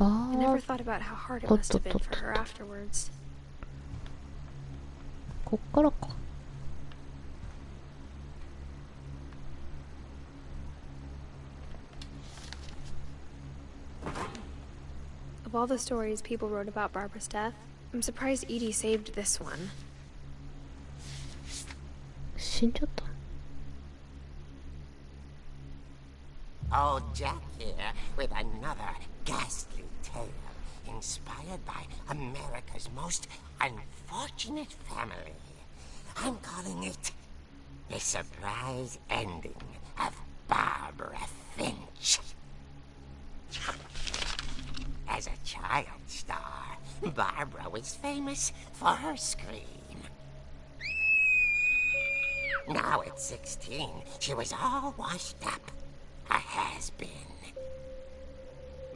I never thought about how hard it must have been for her afterwards. こっからか。Of all the stories people wrote about Barbara's death, I'm surprised Edie saved this one. 死んじゃった。 Old Jack here with another ghastly tale inspired by America's most unfortunate family. I'm calling it The Surprise Ending of Barbara Finch. As a child star, Barbara was famous for her scream. Now at 16, she was all washed up. A has-been.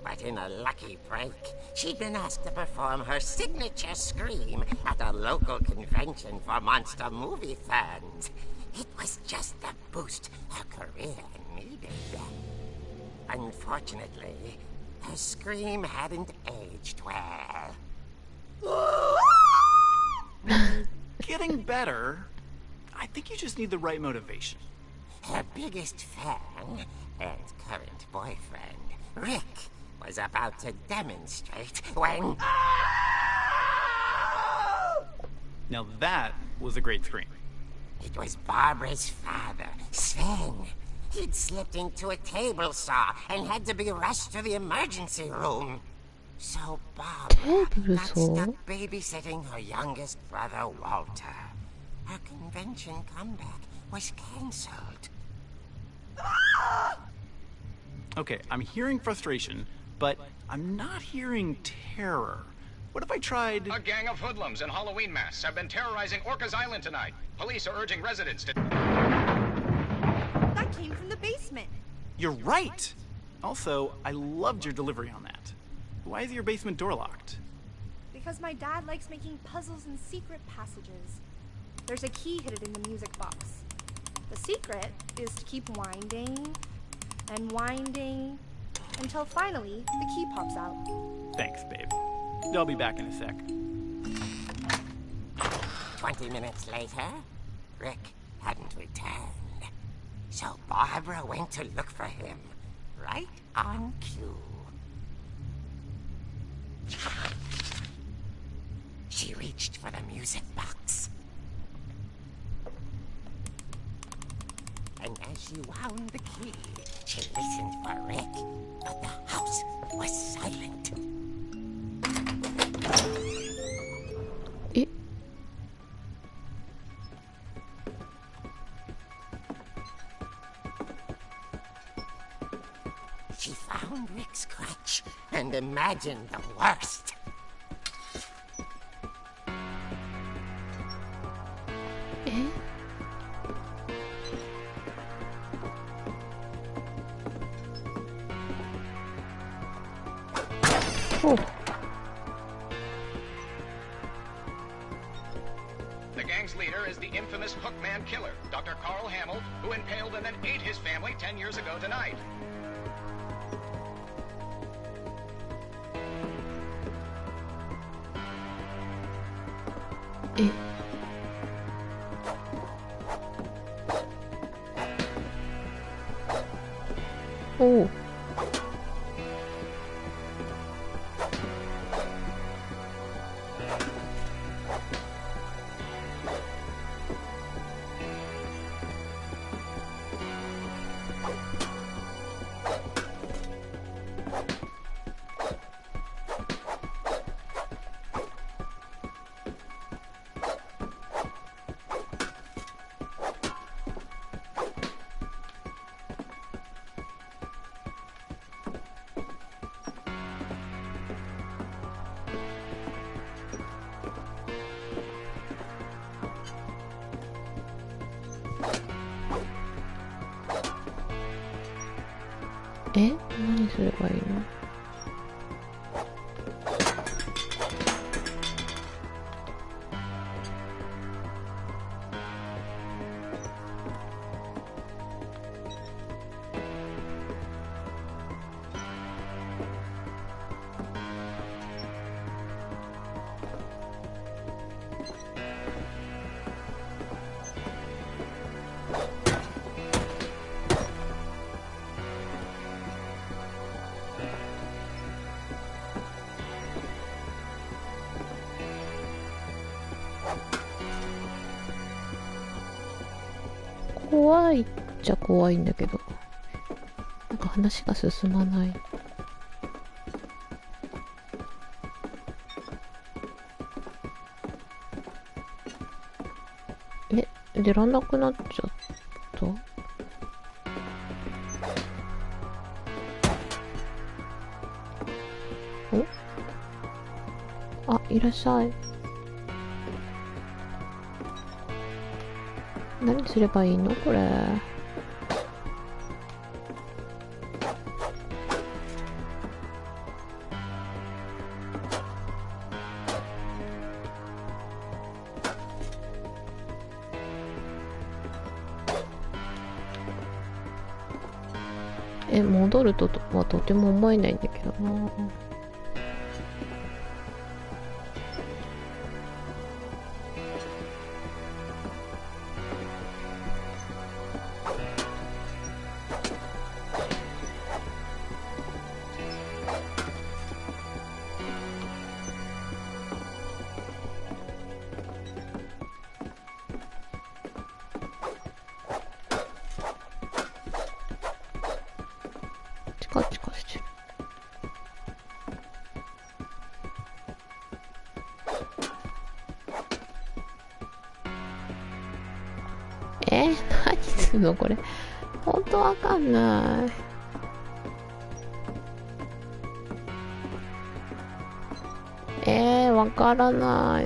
But in a lucky break, she'd been asked to perform her signature scream at a local convention for monster movie fans. It was just the boost her career needed. Unfortunately, her scream hadn't aged well. Getting better. I think you just need the right motivation. Her biggest fan and current boyfriend, Rick, was about to demonstrate when... Now that was a great scream. It was Barbara's father, Sven. He'd slipped into a table saw and had to be rushed to the emergency room. So Barbara got stuck babysitting her youngest brother, Walter. Her convention comeback was cancelled. Okay, I'm hearing frustration, but I'm not hearing terror. What if I tried... A gang of hoodlums in Halloween masks have been terrorizing Orcas Island tonight. Police are urging residents to... That came from the basement. You're right! Also, I loved your delivery on that. Why is your basement door locked? Because my dad likes making puzzles and secret passages. There's a key hidden in the music box. The secret is to keep winding and winding until finally the key pops out. Thanks, babe. I'll be back in a sec. 20 minutes later, Rick hadn't returned. So Barbara went to look for him, right on cue. She reached for the music box. And as she wound the key, she listened for Rick, but the house was silent. She found Rick's crutch and imagined the worst. The gang's leader is the infamous Hookman killer, Dr. Carl Hamill, who impaled and then ate his family 10 years ago tonight. Oh.え？何すればいいの？怖いっちゃ怖いんだけど、なんか話が進まない。出らんなくなっちゃった。お、あ、いらっしゃい。何すればいいのこれ。戻るとはとても思えないんだけどな。チカチカしてる。何するのこれ。ほんとわかんない。わからない。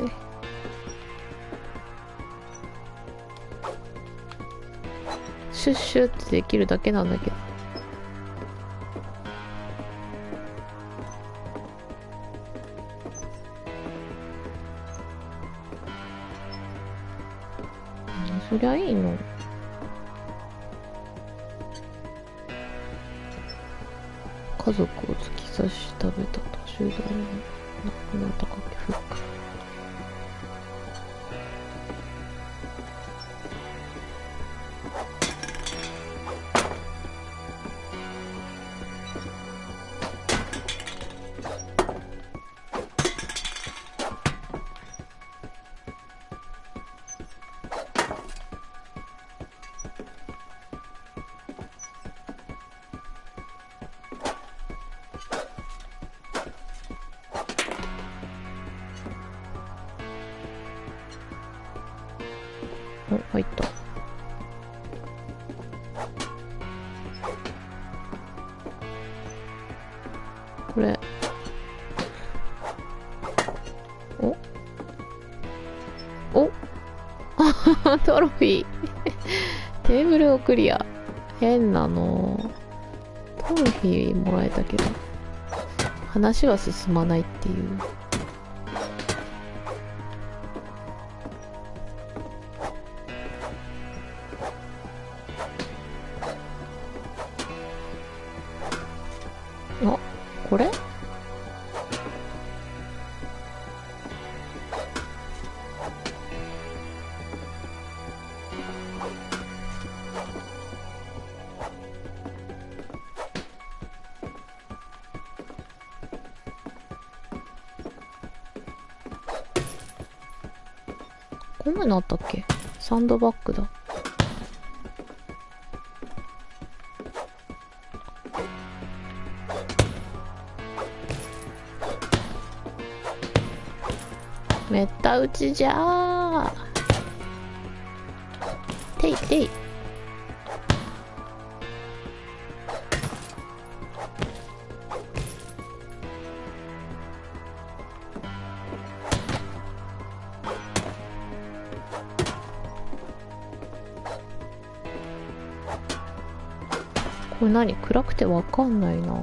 シュッシュってできるだけなんだけど。そりゃいいの。家族を突き刺し食べた途中で亡くなったかけフック。入った。これおトロフィーテーブルをクリア。変なの。トロフィーもらえたけど話は進まないっていう。これこんなのあったっけ。サンドバッグだ。めった打ちじゃー。ていてい。これ何？暗くてわかんないな。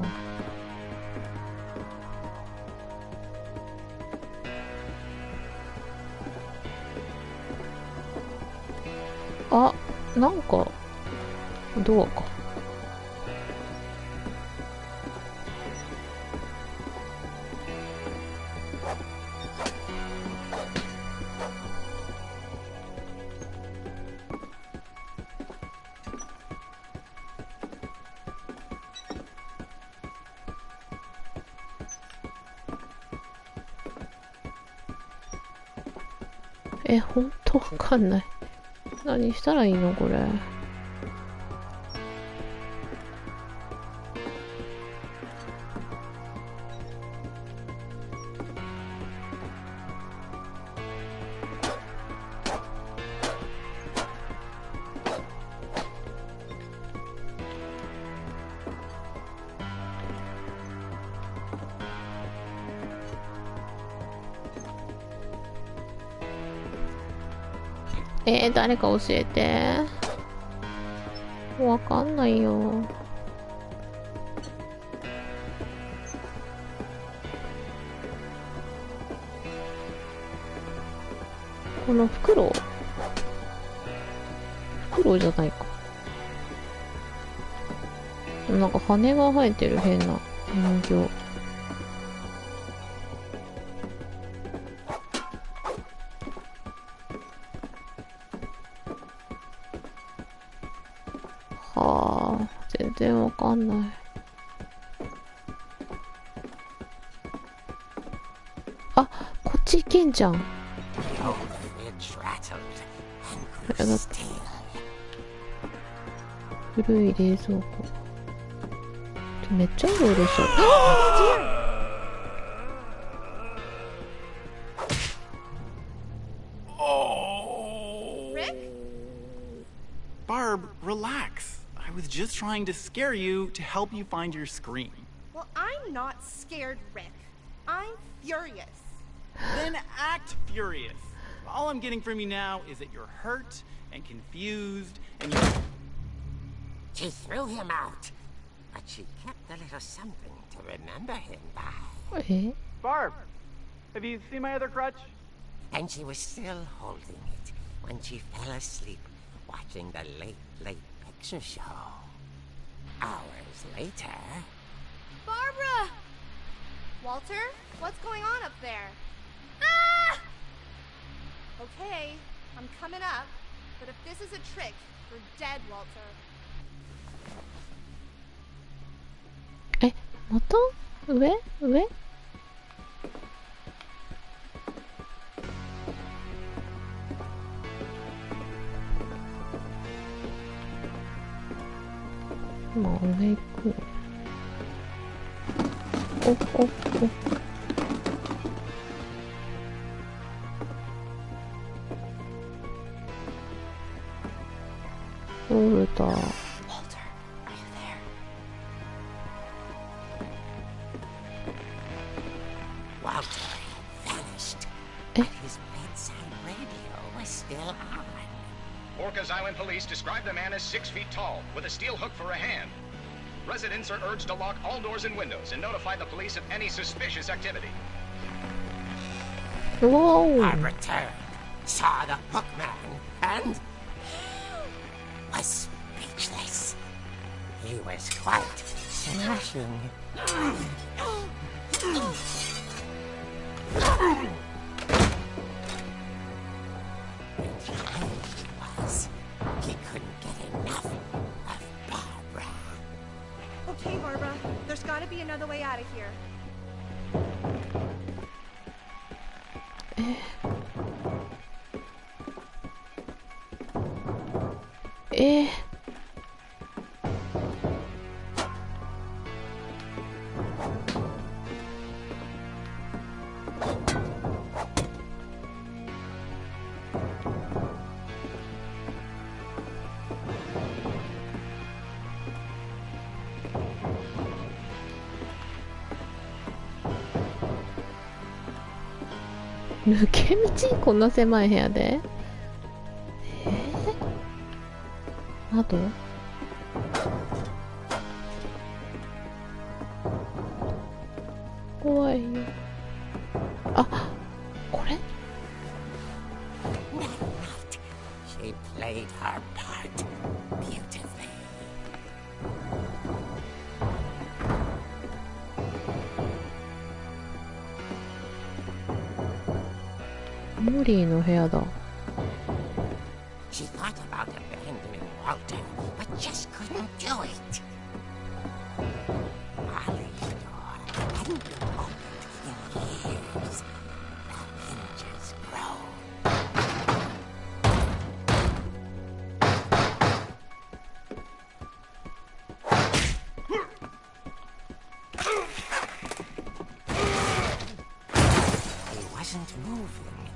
あ、なんかドアか。ほんとわかんない。何したらいいのこれ。誰か教えて。わかんないよ。このフクロウじゃないか。なんか羽が生えてる変な人形。はあ、全然わかんない。あ、こっち行けんじゃん。やだって。古い冷蔵庫。めっちゃいろいろしよう。Barb, relax. I was just trying to scare you to help you find your screen. Well, I'm not scared, Rick. I'm furious. Then act furious. All I'm getting from you now is that you're hurt and confused and you... She threw him out, but she kept a little something to remember him by. Barb, have you seen my other crutch? And she was still holding it when she fell asleep watching the late picture show. Hours later... Barbara! Walter, what's going on up there? Ah! Okay, I'm coming up, but if this is a trick, we're dead, Walter. また上今上行く。おウルター。Walter vanished, but his bedside radio was still on. Orcas Island police describe the man as 6 feet tall, with a steel hook for a hand. Residents are urged to lock all doors and windows and notify the police of any suspicious activity. Whoa! I returned, saw the bookman, and was speechless. He was quite smashing. He couldn't get enough of Barbara. Okay, Barbara, there's gotta be another way out of here. ?抜け道こんな狭い部屋で窓怖いよ。あ、これShe played her part beautifully. モリーの部屋だ。She thought about abandoning Walter, but just couldn't do it. Molly's door hadn't been opened in years. The hinges grow. He wasn't moving,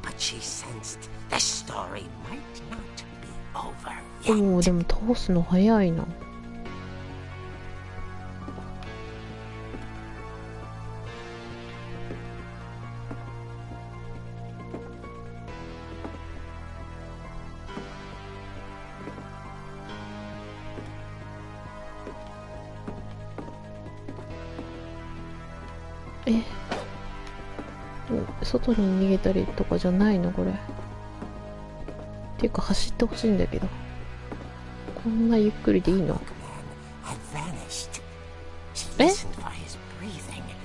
but she sensed the story might not be over おお、 yet. でも倒すの早いな。え、外に逃げたりとかじゃないのこれ。っていうか走ってほしいんだけど、こんなゆっくりでいいの？え？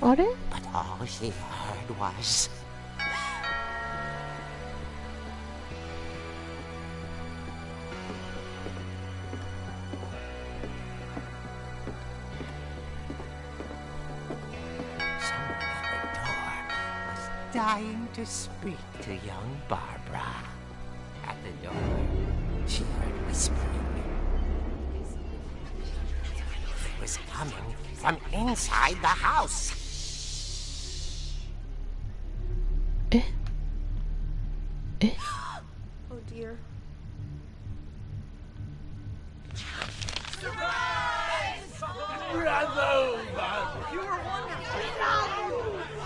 あれ？Dying to speak to young Barbara. At the door, she heard whispering. It was coming from inside the house. え？え？ Oh dear.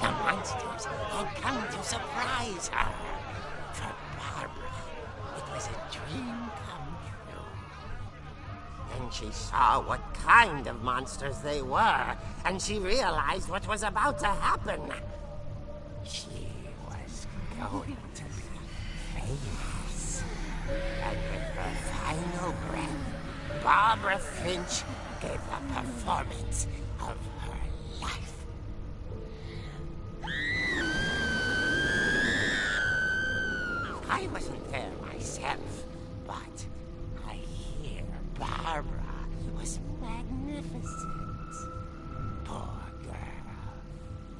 The monsters had come to surprise her. For Barbara, it was a dream come true. Then she saw what kind of monsters they were, and she realized what was about to happen. She was going to be famous. And with her final breath, Barbara Finch gave the performance of her life. I wasn't there myself, but I hear Barbara was magnificent. Poor girl.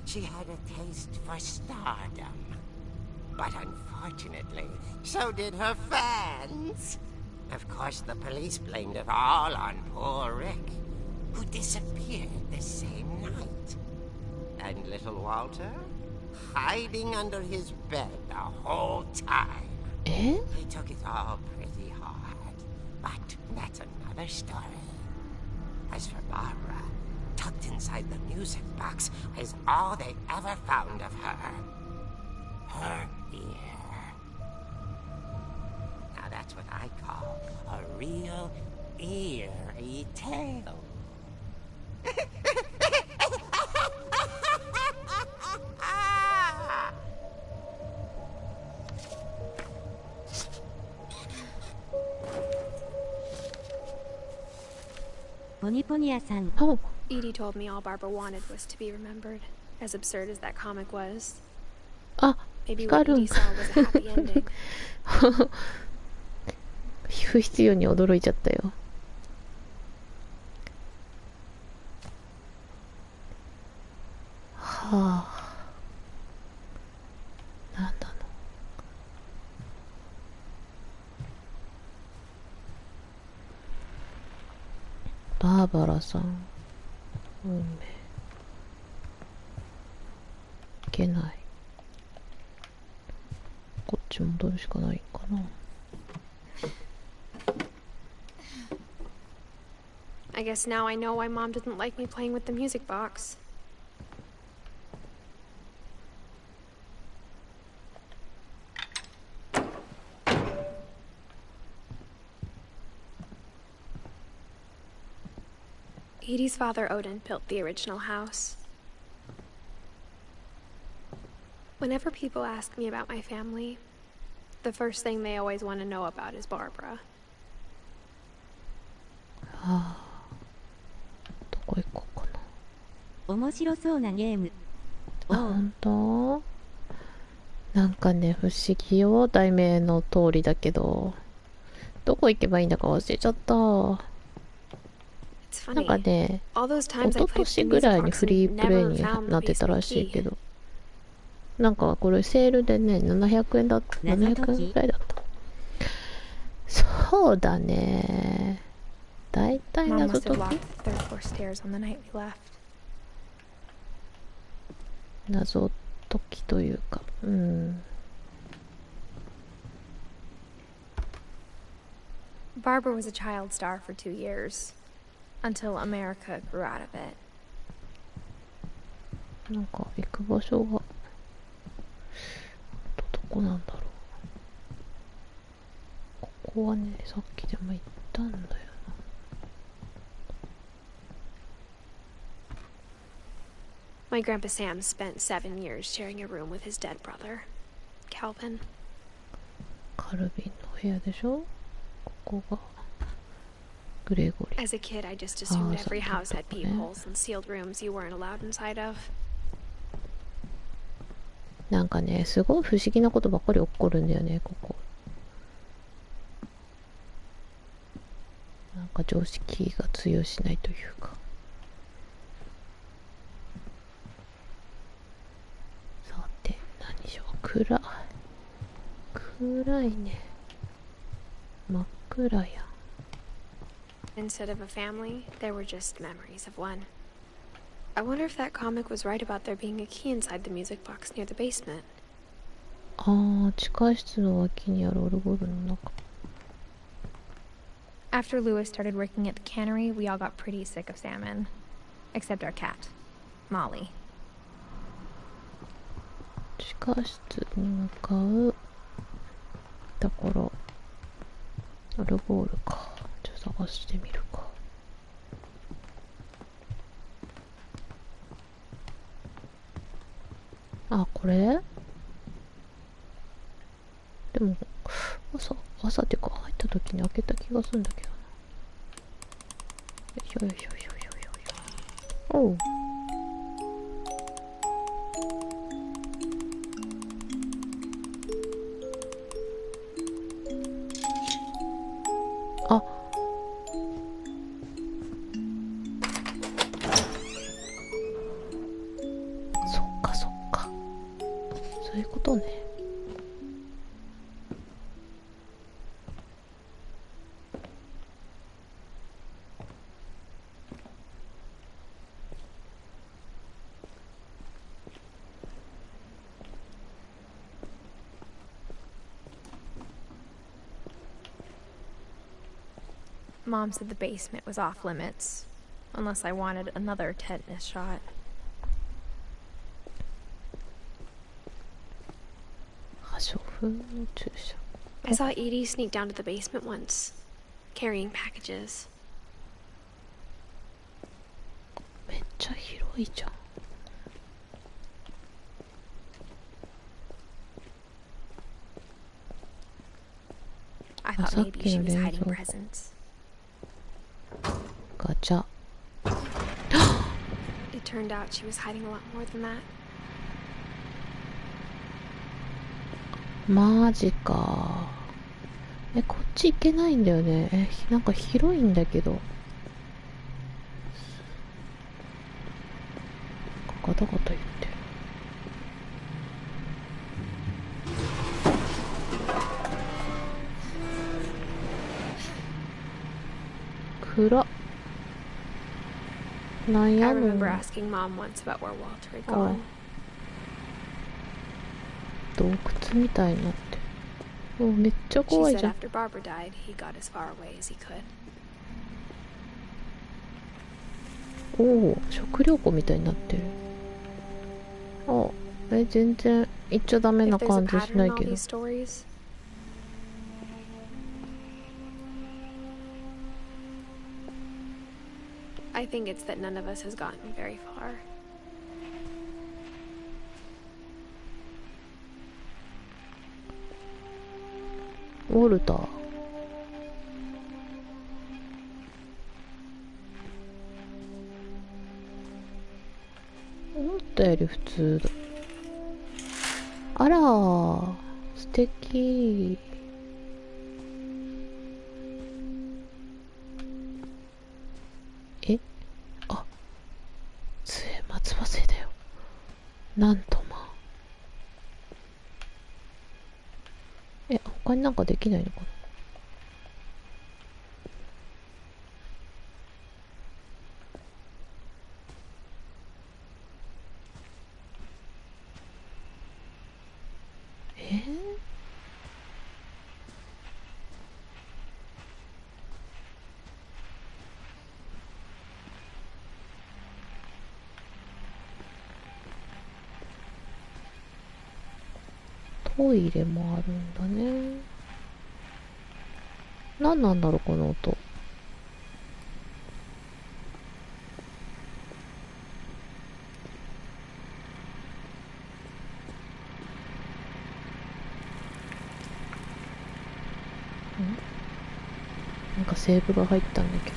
She had a taste for stardom. But unfortunately, so did her fans. Of course, the police blamed it all on poor Rick, who disappeared the same night. And little Walter? Hiding under his bed the whole time. Eh? He took it all pretty hard. But that's another story. As for Barbara, tucked inside the music box is all they ever found of her. Her ear. Now that's what I call a real eerie tale. Oh. Edie told me all Barbara wanted was to be remembered, as absurd as that comic was. あ、 Maybe 光 what るん Edie saw was a happy ending. 不必要に驚いちゃったよ。はあ。なんだの。バーバラさん。運命。いけない。こっち戻るしかないかな。I guess now I know why Mom didn't like me playing with the music box. Edie's father, Odin, built the original house. Whenever people ask me about my family, the first thing they always want to know about is Barbara. はあ。どこ行こうかな。面白そうなゲーム。あ、本当？なんかね、不思議よ。題名の通りだけど。どこ行けばいいんだか忘れちゃった。なんかね、一昨年ぐらいにフリープレイになってたらしいけど。なんかこれセールでね、700円だった。700円ぐらいだった。そうだね。だいたい Mom 謎 must have 解 locked き the third floor stairs on the night we left. 謎解きというか、うん。Barbara was a child star for 2 years, until America grew out of it. なんか行く場所がどこなんだろう。ここはね、さっきでも行ったんだよな。My Grandpa Sam spent 7 years sharing a room with his dead brother, Calvin. カルビンの部屋でしょ。ここがグレゴリー。 As a kid, I just assumed every house had peepholes and sealed rooms you weren't allowed inside of. なんかね、すごい不思議なことばっかり起こるんだよね、ここ。なんか常識が通用しないというか。さて、何しよう。暗いね。真っ暗や。Instead of a family, there were just memories of one. I wonder if that comic was right about there being a key inside the music box near the basement. ああ、地下室の脇にあるオルゴールの中。After Lewis started working at the cannery, we all got pretty sick of salmon. Except our cat, Molly. 地下室に向かうところ。オルゴールか。じゃあ探してみるか。あ、これでも、朝っていうか入った時に開けた気がするんだけどな。よいしょよいしょよいしょよいしょ。おう。あ、そっかそっか。そういうことね。Mom said the basement was off limits, unless I wanted another tetanus shot. 破傷風の注射。 I saw Edie sneak down to the basement once, carrying packages. めっちゃ広いじゃん。I thought maybe she was hiding presents. ガチャ。 It turned out she was hiding a lot more than that. マジか。こっち行けないんだよね。なんか広いんだけど。ガタガタ言ってる。暗っ。なん I やの。 remember asking Mom once about where Walter had gone. 洞窟みたいになってる。めっちゃ She 怖い said じゃん。 after Barbara died, he got as far away as he could. おお、食料庫みたいになってる。あ、全然行っちゃダメな If there's a 感じし pattern な in い all けど。 these stories, I think it's that none of us has gotten very far. ウォルター。思ったより普通だ。あらー、素敵。あ、杖松葉杖だよ。なんとまあ。他になんかできないのかな。トイレもあるんだね。何なんだろうこの音。なんかセーブが入ったんだけど。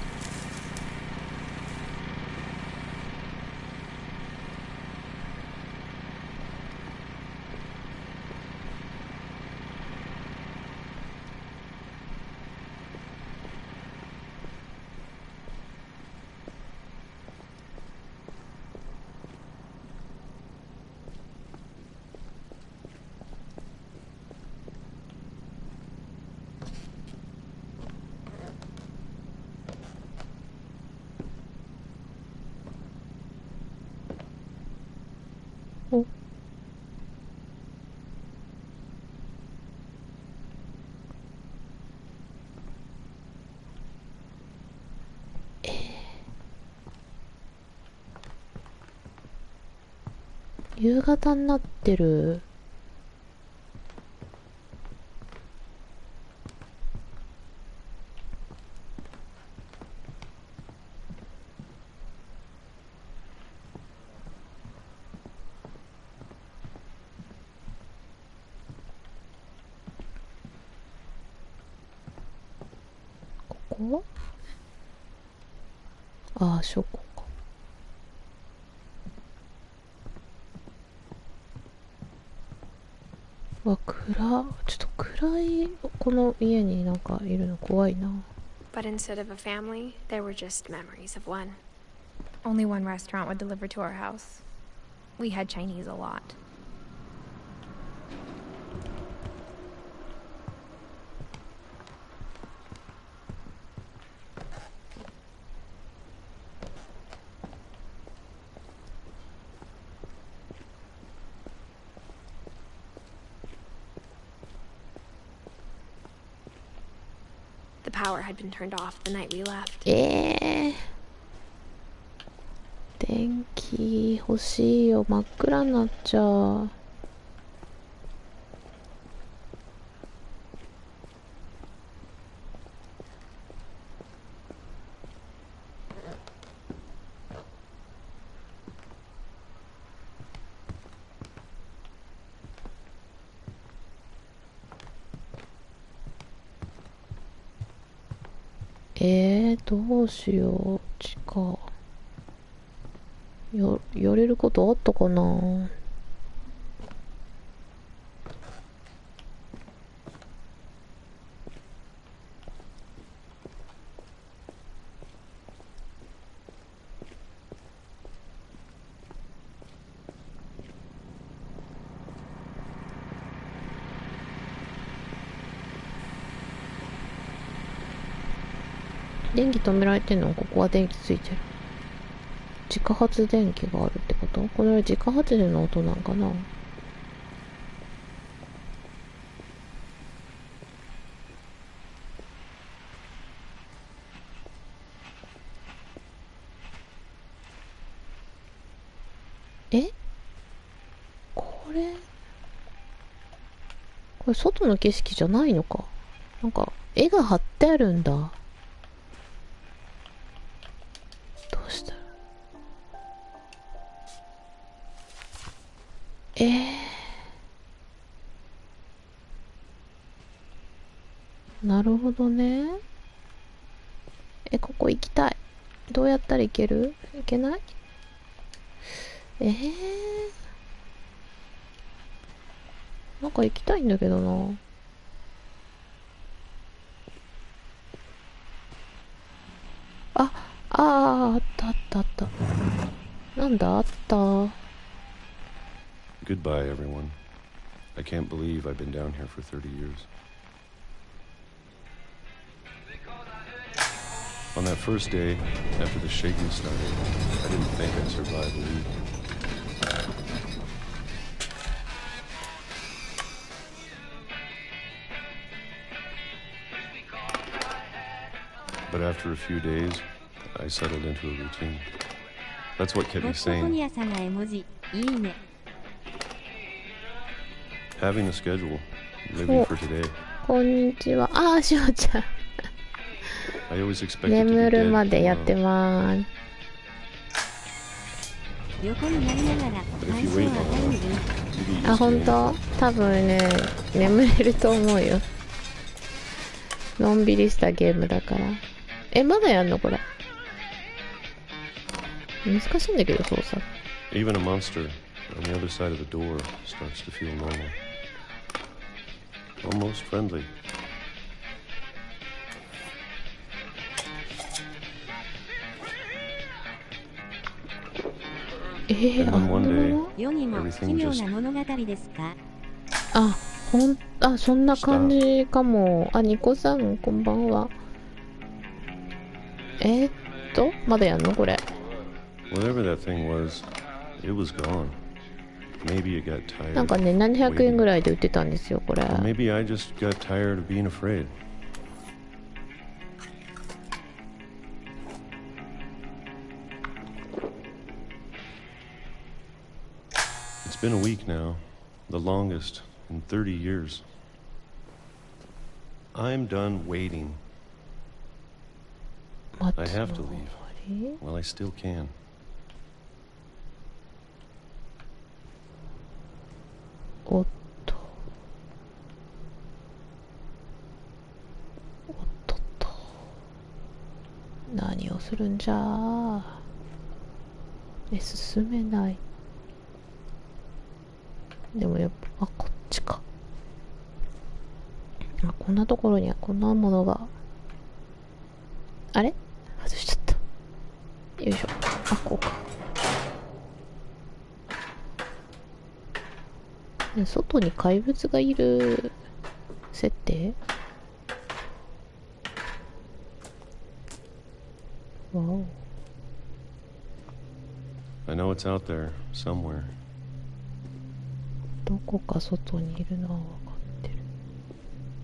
お、夕方になってる。ここ？ああ、書庫か。わ、ちょっと暗い、この家になんかいるの怖いな。But instead of a family, there were just memories of one. Only one restaurant would deliver to our house. We had Chinese a lot. The power had been turned off the night we left. 電気欲しいよ。真っ暗になっちゃう。どうしよう。地下寄れることあったかな。電気止められてんの？ここは電気ついてる。自家発電機があるってこと？これは自家発電の音なんかな？これ外の景色じゃないのか。なんか絵が貼ってあるんだ。どうしたらなるほどね。ここ行きたい。どうやったら行ける？行けない？なんか行きたいんだけどな。あったあったあった。なんだあった。Goodbye, everyone. I can't believe I've been down here for 30 years. On that first day, after the shaking started, I didn't think I'd survive a week. But after a few days, I settled into a routine. That's what kept me sane. Having a schedule, living for today. こんにちは。しおちゃん。I always expected to be 眠る dead までやって tomorrow. まーす。 But if you wait long enough, you get used 本 to 当？ anything. 多分ね、眠れると思うよ。のんびりしたゲームだから。まだやんのこれ。難しいんだけど、操作。 Even a monster on the other side of the door starts to feel normal. Almost friendly. And then one day, 世にも奇 everything 妙 just な物語ですか？そんな感じかも。ニコさん、こんばんは。まだやんのこれ。whatever that thing was, it was gone. Maybe it got tired. なんかね、700円ぐらいで売ってたんですよ、これ。Or maybe I just got tired of being afraid. It's been a week now, the longest in 30 years. I'm done waiting. I have to leave. Well, I still can. おっと。おっとっと。何をするんじゃ。進めない。でもやっぱ、こっちか。こんなところにはこんなものが。あれ？外しちゃった。よいしょ。こうか。外に怪物がいる設定？わお。I know it's out there somewhere. どこか外にいるのは分かってる。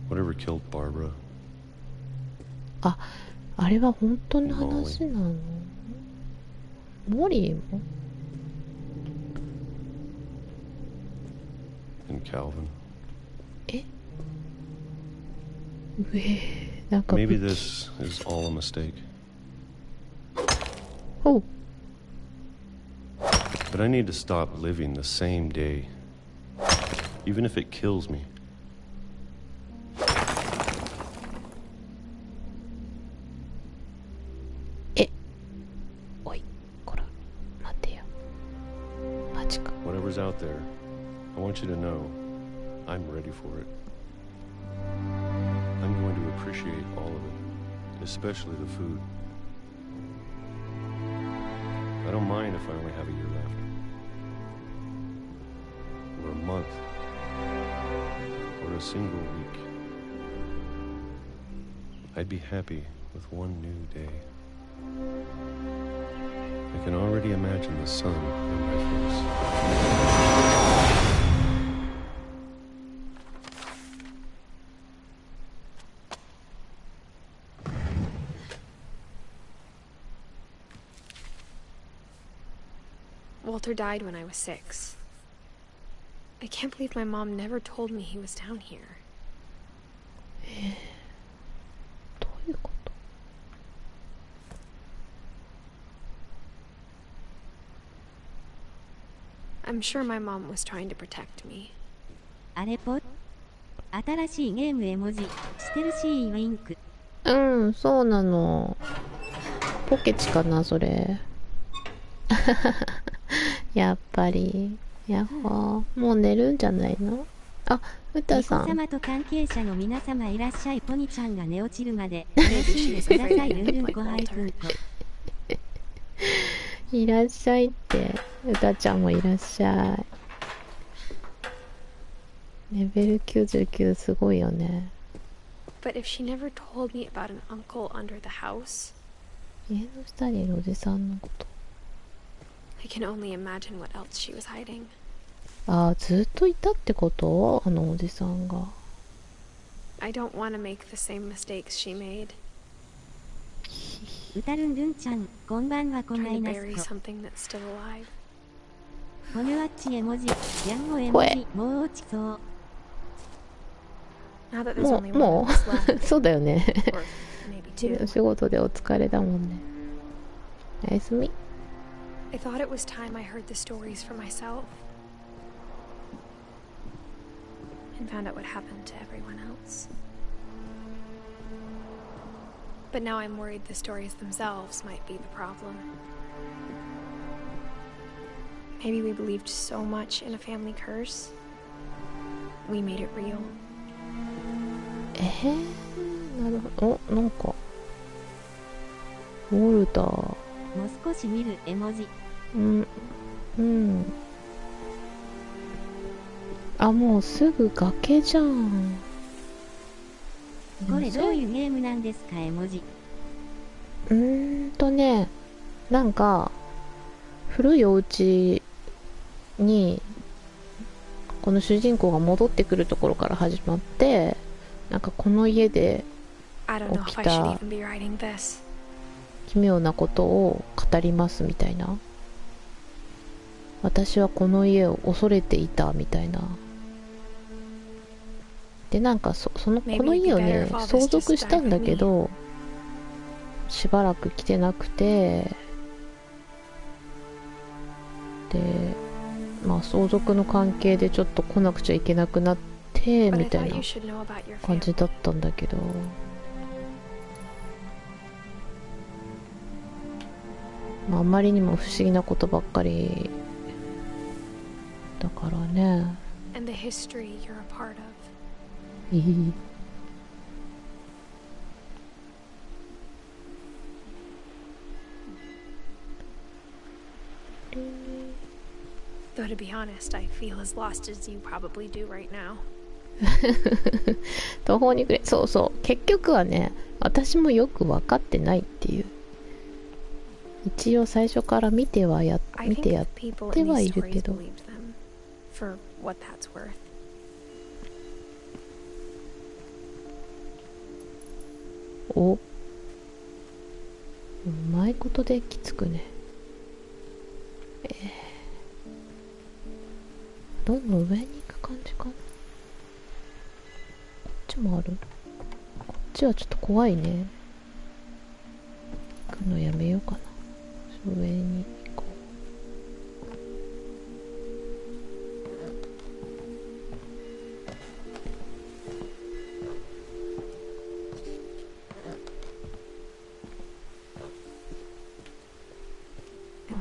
Whatever killed Barbara. あれは本当の話なの？モリーも？ And Calvin. なんか Maybe this is all a mistake. おう。 But I need to stop living the same day. Even if it kills me. おい、こら、待てよ。マジか。 Whatever's out there, I want you to know I'm ready for it. I'm going to appreciate all of it, especially the food. I don't mind if I only have a year left. Or a month. Or a single week. I'd be happy with one new day. I can already imagine the sun in my face. Walter died when I was 6. I can't believe my mom never told me he was down here. どういうこと？ I'm sure my mom was trying to protect me. あれぽ？新しいゲーム絵文字、ステルシーウィンク。そうなの。ポケチかな、それ。やっぱり。やっほー。もう寝るんじゃないの？歌さん。ニコ様と関係者の皆様いらっしゃい。ポニちゃんが寝落ちるまで楽しんでください。ルンルンコハイフンコ。いらっしゃいって。歌ちゃんもいらっしゃい。レベル99すごいよね。But if she never told me about an uncle under the house, 家の下にいるおじさんのこと。I can only imagine what else she was hiding. ずっといたってこと？あのおじさんが。I don't want to make the same mistakes she made. 歌ルンルンちゃん、こんばんは。こな Trying い to な bury すと。 something that's still alive. ホヌワッチ絵文字、ヤンゴ絵文字、もう落ちそう。Now that there's も only う、one も of us left, う、そうだよね。 or maybe お two. 仕事でお疲れだもんね。おやすみ。I thought it was time I heard the stories for myself and found out what happened to everyone else. But now I'm worried the stories themselves might be the problem. Maybe we believed so much in a family curse. We made it real. なるほど。なんかウォルター。もう少し見る絵文字。あ、もうすぐ崖じゃん。これどういうゲームなんですか、絵文字。なんか古いお家にこの主人公が戻ってくるところから始まって、なんかこの家で起きた奇妙なことを語りますみたいな。私はこの家を恐れていたみたいな。で、なんかこの家をね相続したんだけどしばらく来てなくて、でまあ相続の関係でちょっと来なくちゃいけなくなってみたいな感じだったんだけど、まあ、あまりにも不思議なことばっかりだからね。Though to be honest, I feel as lost as you probably do right now. 途方に暮れ。そうそう。結局はね、私もよく分かってないっていう。一応最初から見てやってはいるけど。For what that's worth. お、うまいことできつくね。どんどん上に行く感じかな。こっちもある？こっちはちょっと怖いね。行くのやめようかな。上に行こう。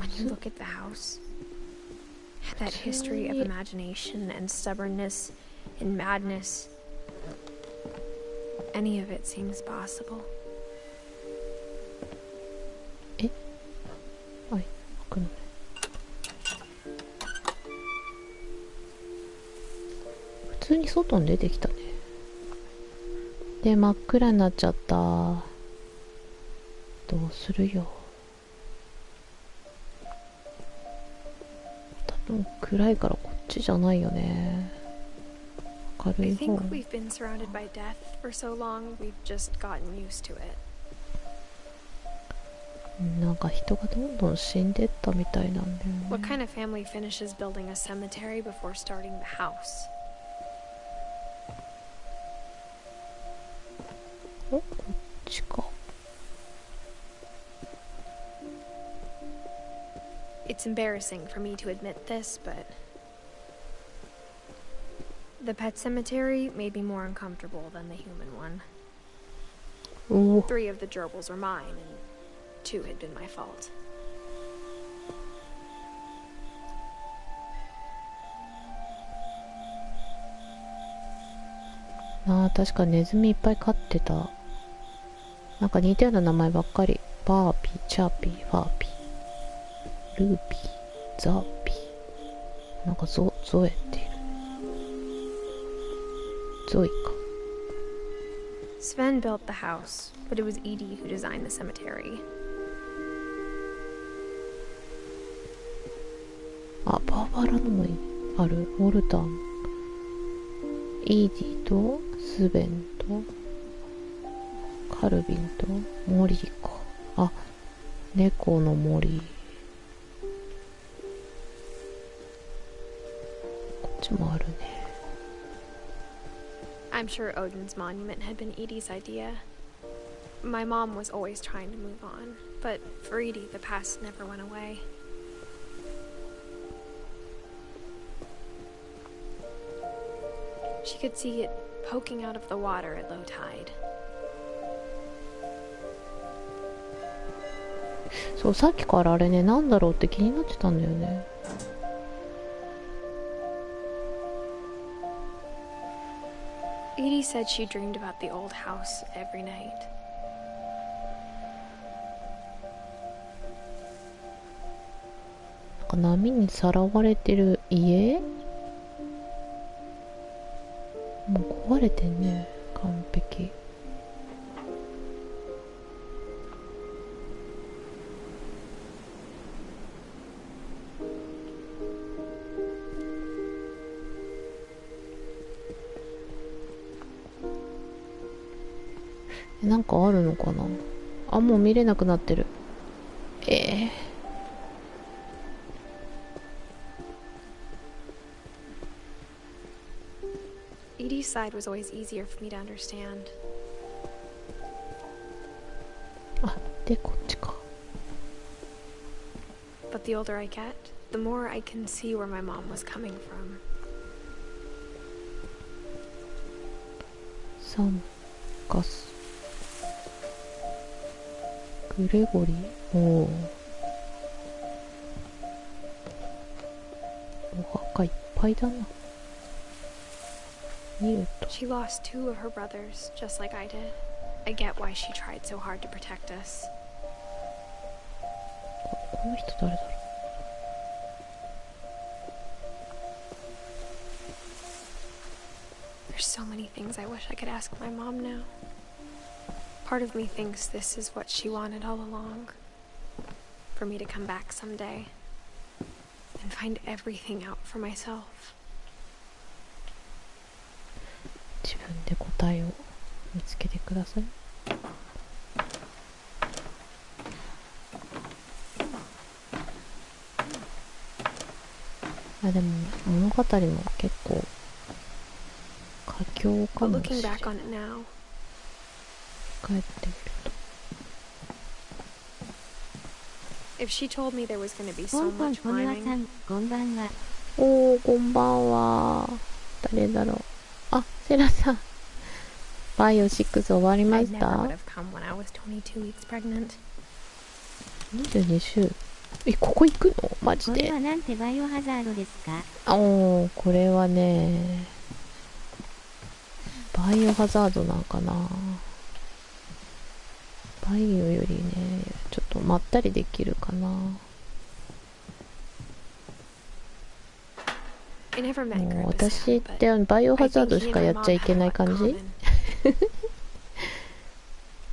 When you look at the house, that history of imagination and stubbornness and madness, any of it seems possible. はい、開くのね。普通に外に出てきたね。で、真っ暗になっちゃった。どうするよ。多分暗いからこっちじゃないよね。明る I い方。 think we've been surrounded by death for so long, we've just gotten used to it. なんか人がどんどん死んでったみたいなんだよね。 What kind of family finishes building a cemetery before starting the house? お、こっちか。It's embarrassing for me to admit this, but the pet cemetery made me more uncomfortable than the human one. おお。 3 of the gerbils were mine, and 2 had been my fault. ああ、確かネズミいっぱい飼ってた。なんか似たような名前ばっかり。バーピー、チャーピー、ファーピー、ルーピー、ザーピー。なんかゾエっている。ゾイか。Sven built the house, but it was Edie who designed the cemetery. あ、バーバラのもある。ウォルターも。イーディとスベンとカルビンとモリーか。あ、猫のモリー。こっちもあるね。I'm sure Odin's monument had been Edie's idea. My mom was always trying to move on, but for Edie, the past never went away. She could see it poking out of the water at low tide. そう、さっきからあれね、なんだろうって気になってたんだよね。Edie said she dreamed about the old house every night. なんか波にさらわれてる家？もう壊れてんね、完璧。なんかあるのかなあ、もう見れなくなってる。Edie's side was always easier for me to understand. あ、で、こっちか。But the older I get, the more I can see where my mom was coming from. サンガス。グレゴリー、お墓いっぱいだな。見ると She lost 2 of her brothers, just like I did. I get why she tried so hard to protect us. この人誰だろう。 There's so many things I wish I could ask my mom now. Part of me thinks this is what she wanted all along. For me to come back someday and find everything out for myself. 自分で答えを見つけてください。あ、でも物語も結構佳境かもしれない。帰ってみると。If she told me there was going to be ポ so ンポン much ポニワさ climbing, ん、こんばんは。おー、こんばんは。誰だろう。あ、セラさん。バイオ6終わりま I し never た would have come when I was 22 weeks pregnant. 22週。ここ行くのマジで。これはなんてバイオハザードですか？おー、これはね、バイオハザードなんかな。バイオよりね、ちょっとまったりできるかな。I never met もう Grandpa 私っ Sam, て but バイオハ I ザー think ド he し and か my やっ mom ちゃい had け a ない lot 感 in じ。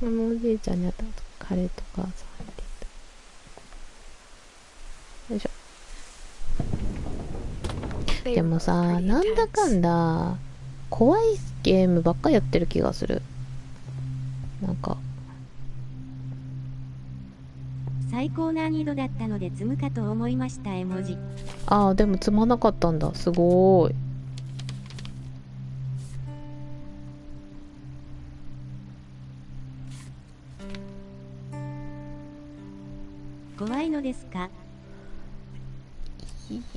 common. もうおじいちゃんに会ったとカレーとかさ入っていた。よいしょ。 They で were も both さ、 pretty なんだか intense. んだ怖いゲームばっかやってる気がする。なんか最高難易度だったので積むかと思いました絵文字。ああ、でも積まなかったんだ。すごーい。怖いのですか？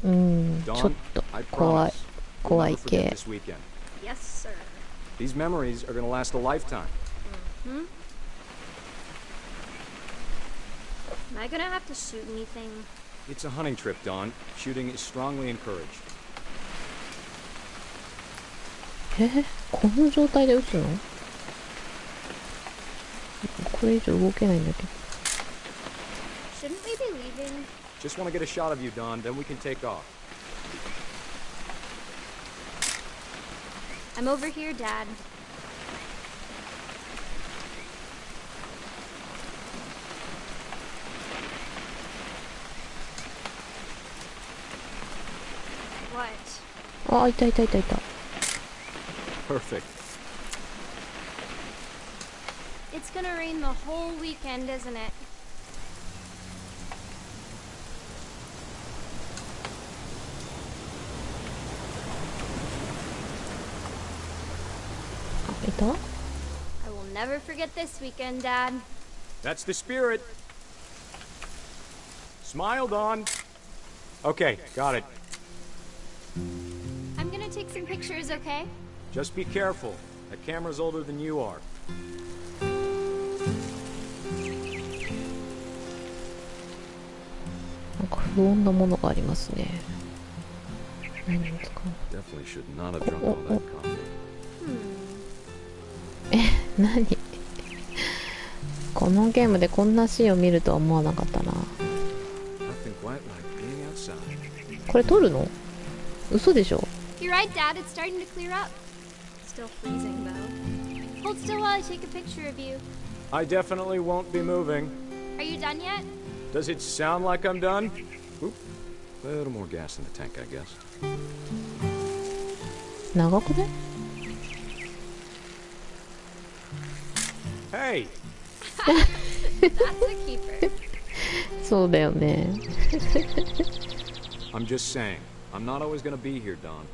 うん、ちょっと怖い。怖い系。 Yes, sir. These memories are gonna last a lifetime. Am I gonna have to shoot anything? It's a hunting trip, Dawn. Shooting is strongly encouraged. この状態で撃つの？これ以上動けないんだけど。 Shouldn't we be leaving? Just want to get a shot of you, Dawn, then we can take off. I'm over here, Dad. What? あ、いたいたいたいた。 Perfect. It's gonna rain the whole weekend, isn't it? いた？ I will never forget this weekend, Dad. That's the spirit. Smile, Dawn. Okay, got it. I'm gonna take some pictures, okay? Just be careful. That camera's older than you are. 不穏なものがありますね。何ですか。 Definitely should not have drunk all that coffee. 何このゲームでこんなシーンを見るとは思わなかったな。 Nothing quite like being outside. これ撮るの？嘘でしょ。 You're right, Dad. It's starting to clear up. Still freezing, though. Hold still while I take a picture of you. I definitely won't be moving. Are you done yet? Does it sound like I'm done? Oop. A little more gas in the tank, I guess. 長くね？ Hey! That's a keeper. そうだよね。 I'm just saying, I'm not always gonna be here, Don.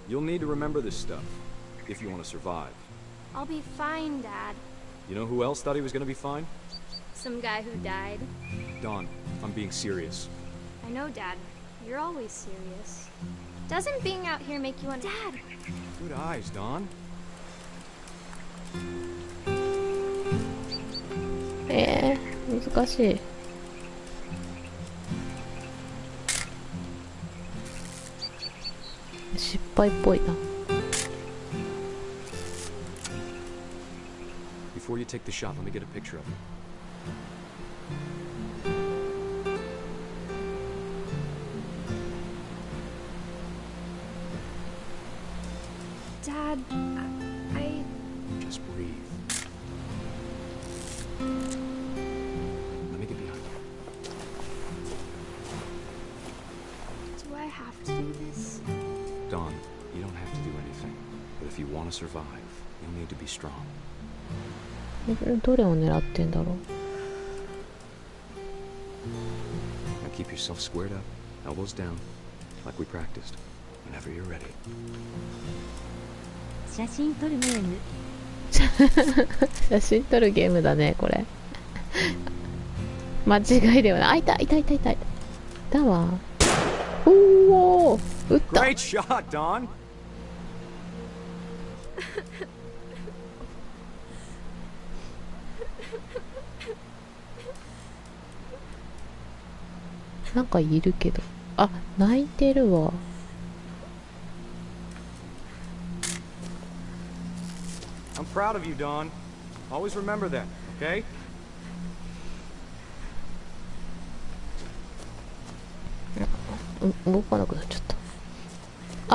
You'll need to remember this stuff, if you want to survive. I'll be fine, Dad. You know who else thought he was gonna be fine? Some guy who died. Don, I'm being serious. I know, Dad. You're always serious. Doesn't being out here make you want... Dad! Good eyes, Don. 難しい。失敗っぽいな。 Before you take the shot, let me get a picture of you. Dad, I... Just breathe. Let me get behind you. Do I have to do this? Don, you don't have to do anything. But if you want to survive, you'll need to be strong. どれを狙ってんだろう。 Now keep yourself squared up, elbows down, like we practiced. Whenever you're ready. 写真撮るゲーム。写真撮るゲームだねこれ。間違いではない。あ、いたいたいたいたいた。だわ。おお、撃った。 Great shot, Don. なんかいるけど。あ、泣いてるわ。 I'm proud of you, Don. Always remember that, okay? 動かなくなっちゃった。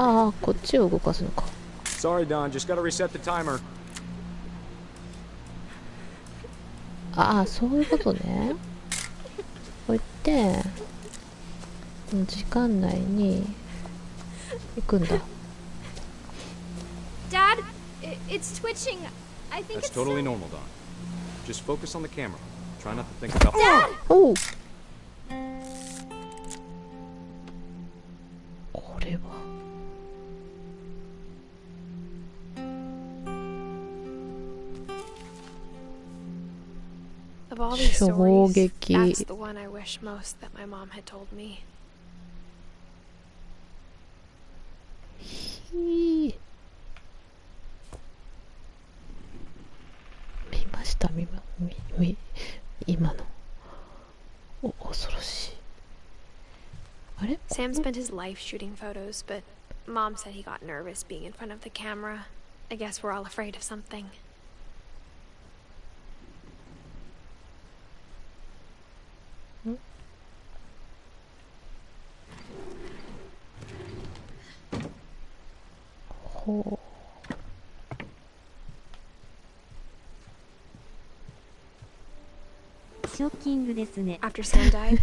ああ、こっちを動かすのか。 Sorry, Don. Just gotta reset the timer. ああ、そういうことね。こうやって時間内に行くんだ。 Dad, it's twitching. I think That's it's totally normal, Don. Just focus on the camera. Try not to think about... Dad! おう。これは。 Of all these stories, 衝撃。 that's the one I wish most that my mom had told me. 見ました今の。お、恐ろしい。あれ？ Sam spent his life shooting photos, but Mom said he got nervous being in front of the camera. I guess we're all afraid of something. ほう。 ショッキングですね。 After Sam died,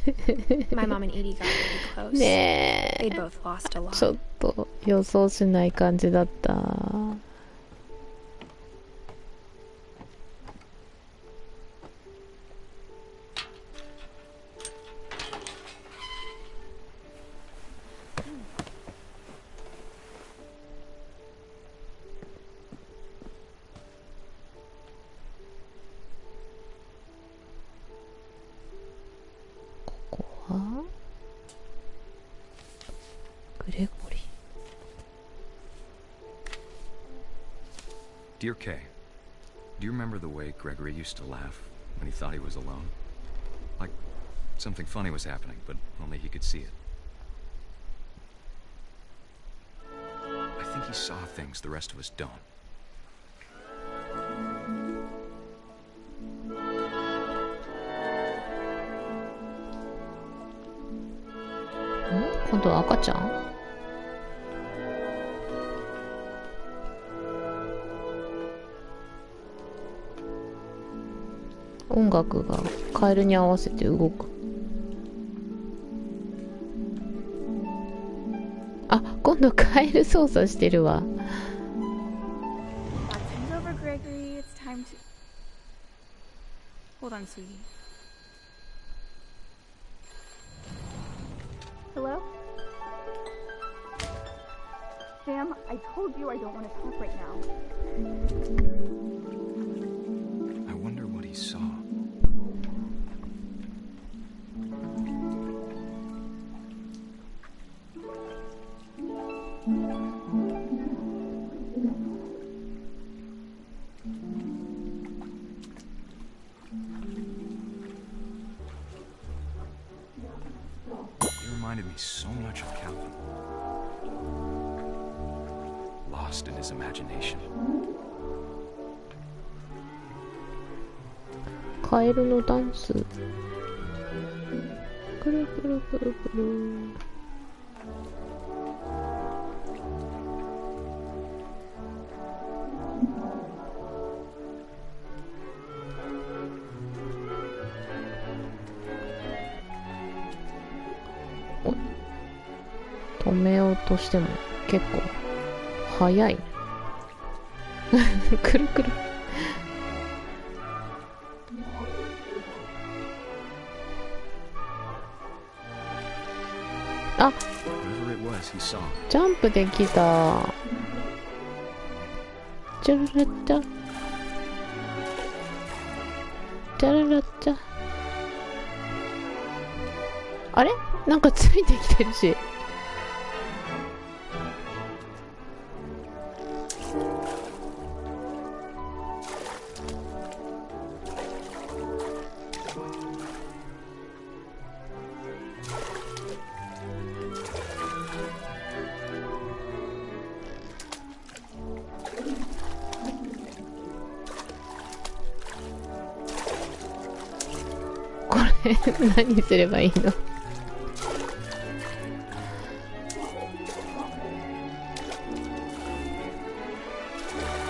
my mom and Edie got really close. ね They'd え。 both lost a lot. ちょっと予想しない感じだった。グレゴリー。 Dear Kay, do you remember the way Gregory used to laugh when he thought he was alone? Like Something funny was happening, but only he could see it. I think he saw things the rest of us don't. 今度は赤ちゃん？音楽がカエルに合わせて動く。あ、今度カエル操作してるわ。Hold on, sweetie. Hello? Sam, I told you I don't want to talk right now. I wonder what he saw. Reminded me so much of Calvin. Lost in his imagination. カエルのダンス。くるくるくるくる。止めようとしても結構早い。くるくる。あ、ジャンプできた。チャララッチャチャララッチャ。あれ、なんかついてきてるし。何すればいいの？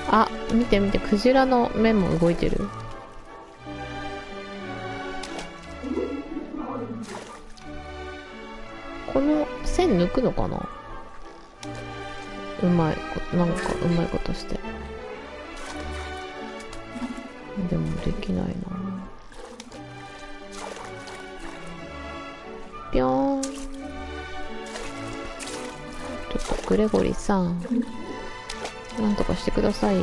あ、見て見て、クジラの目も動いてる。この線抜くのかな？うまいこと、なんかうまいことして。でもできないな。ぴょーん。ちょっとグレゴリーさん、なんとかしてくださいよ。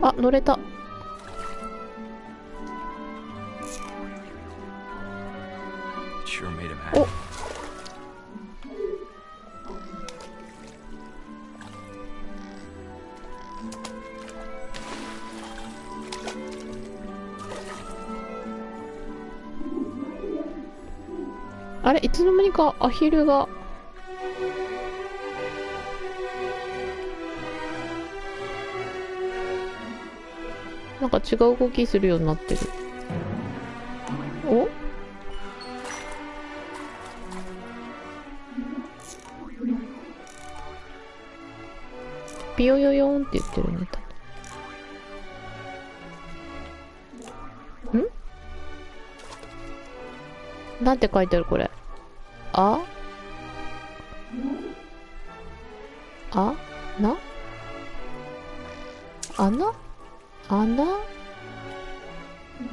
あ、乗れた。お、あれ、いつの間にかアヒルがなんか違う動きするようになってる。お？ピヨヨヨンって言ってるね。なんて書いてあるこれ。あな穴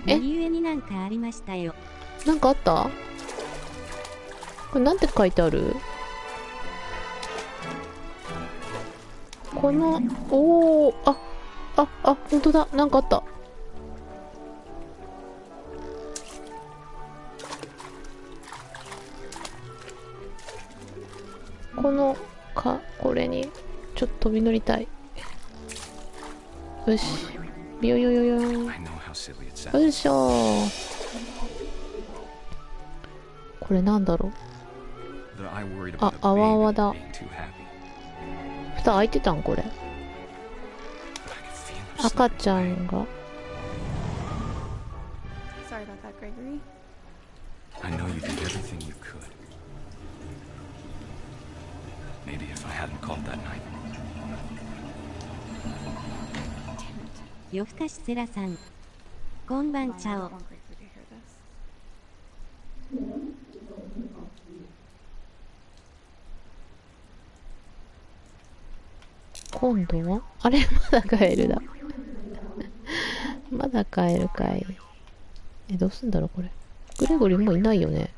右上になんかありましたよ。なんかあった？これなんて書いてある？この、おー、ほんとだ、なんかあった。これに、ちちょっと飛び乗りたい。よし。ビヨヨヨヨン。よいしょー。これなんだろう。あ、あわあわだ。蓋開いてたんこれ。赤ちゃんが。Sorry about that, Gregory. I know you did everything you could. Maybe if I hadn't called that night. 夜更かしセラさん、こんばんちゃお。今度はあれまだカエルだ。まだカエルかい。どうすんだろうこれ。グレゴリーもういないよね。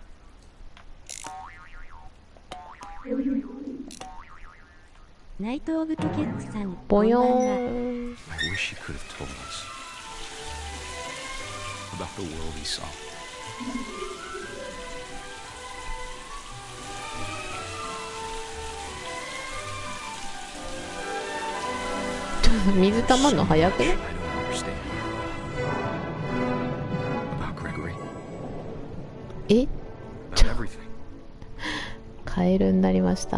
ナイト・オブ・トケッツさん、ボヨーン。I wish he could have told us about the world he saw. 水溜まんの早くね。え？カエルになりました。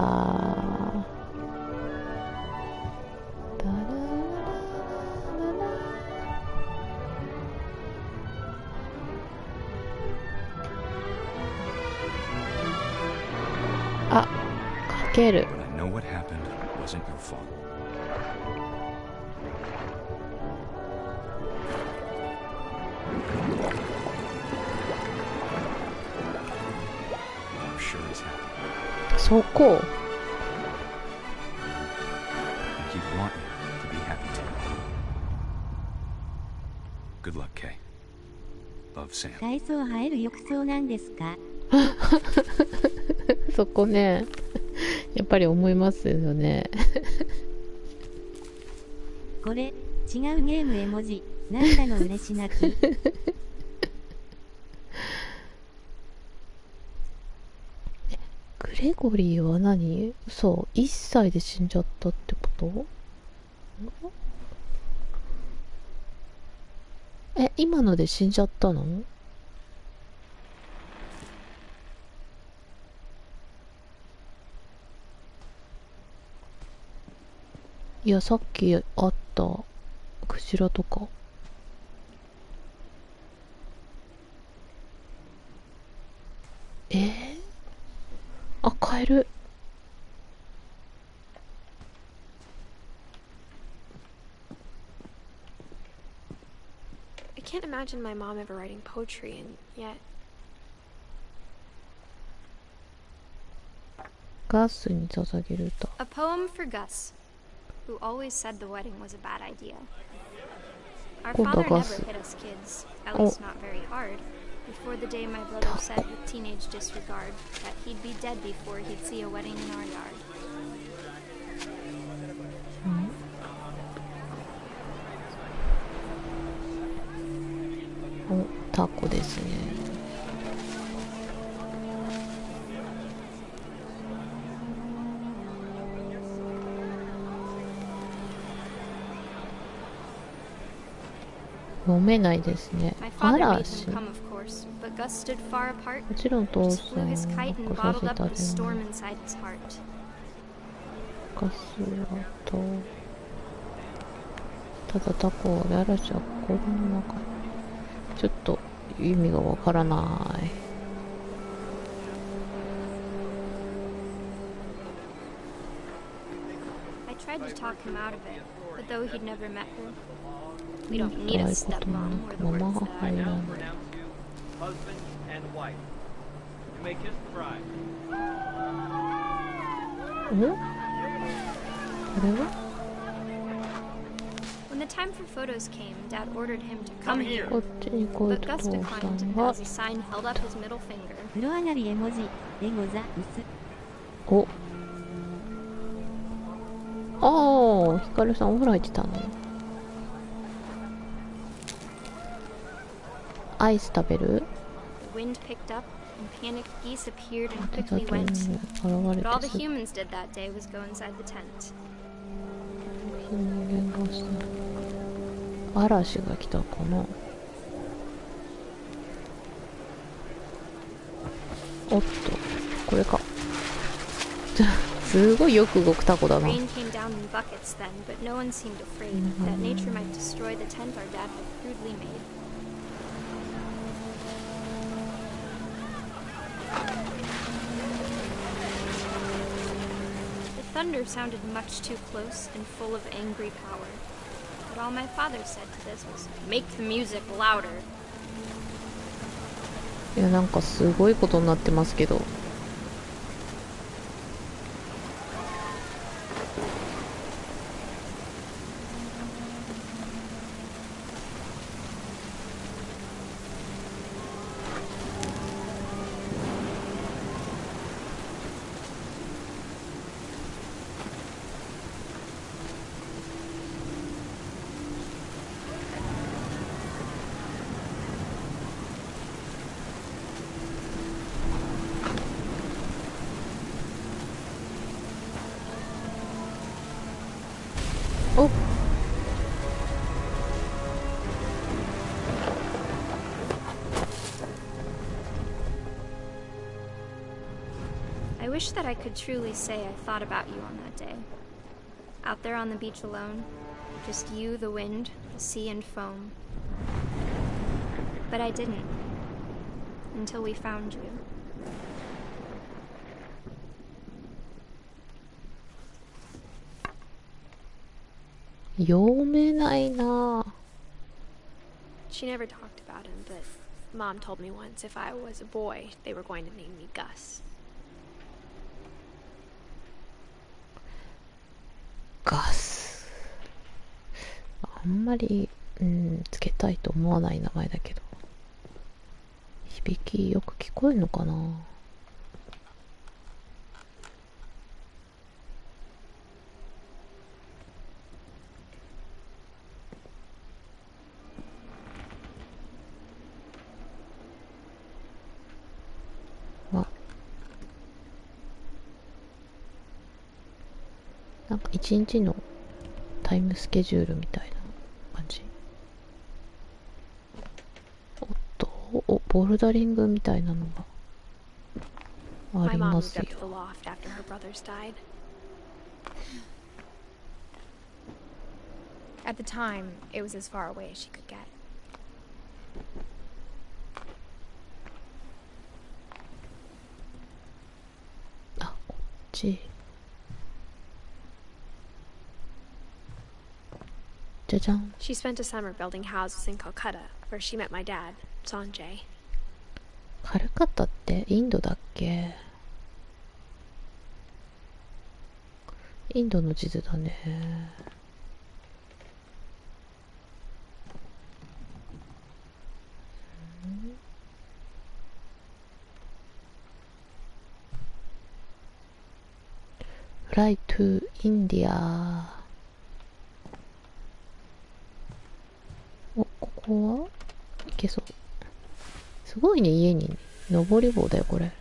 あ、かける。そこ。体操入る浴槽なんですか？そこね、やっぱり思いますよね。これ違うゲーム絵文字。なんだの嬉し泣き。グレゴリーは何？そう、1歳で死んじゃったってこと？今ので死んじゃったの？いや、さっきあったクジラとか。あ、カエル。I can't imagine my mom ever writing poetry, and yet. ガスに捧げる歌。 A poem for Gus, who always said the wedding was a bad idea. Our father never hit us kids, at least not very hard, before the day my brother said with teenage disregard that he'd be dead before he'd see a wedding in our yard. お、タコですね。読めないですね。嵐。もちろん父さんが来させたでも。ガスはと。ただタコで嵐は心の中に。ちょっと意味がわからない。I tried to talk him out of it, but though he'd never met her, we don't need a stepmom or the words that I know. Husband and wife. You may kiss the bride. これはWhen the time for photos came, Dad ordered him to come here. こっちに来いと But Gus 父さ declined んが。 as a sign held up his middle finger. 風呂上がり絵文字。エゴザウス。お。ああ、ヒカルさんお風呂入ってたの。アイス食べる？ The wind picked up, and panicked geese appeared and quickly went. But all the humans did that day was go inside the tent. 人間がした。嵐が来たかな。おっと、これか。すごいよく動くタコだな。Rain came down in buckets then, but no one seemed afraid that nature might destroy the tent our dad had crudely made. The thunder sounded much too close and full of angry power. But all my father said to this was, "Make the music louder." いや、なんかすごいことになってますけど。お、I wish that I could truly say I thought about you on that day. Out there on the beach alone, just you, the wind, the sea, and foam. But I didn't. Until we found you. 読めないな。 She never talked about him, but Mom told me once if I was a boy, they were going to name me Gus. ガス。あんまり、つけたいと思わない名前だけど。響きよく聞こえるのかな。なんか一日のタイムスケジュールみたいな感じ。おっと、ボルダリングみたいなのがありますよ。At the time, it was as far away as she could get. あ、こっち。じゃじゃん。She spent a summer building houses in Calcutta, where she met my dad, Sanjay. カルカッタってインドだっけ？インドの地図だね。Fly to India。お、ここはいけそう。すごいね、家に登り棒だよ、これ。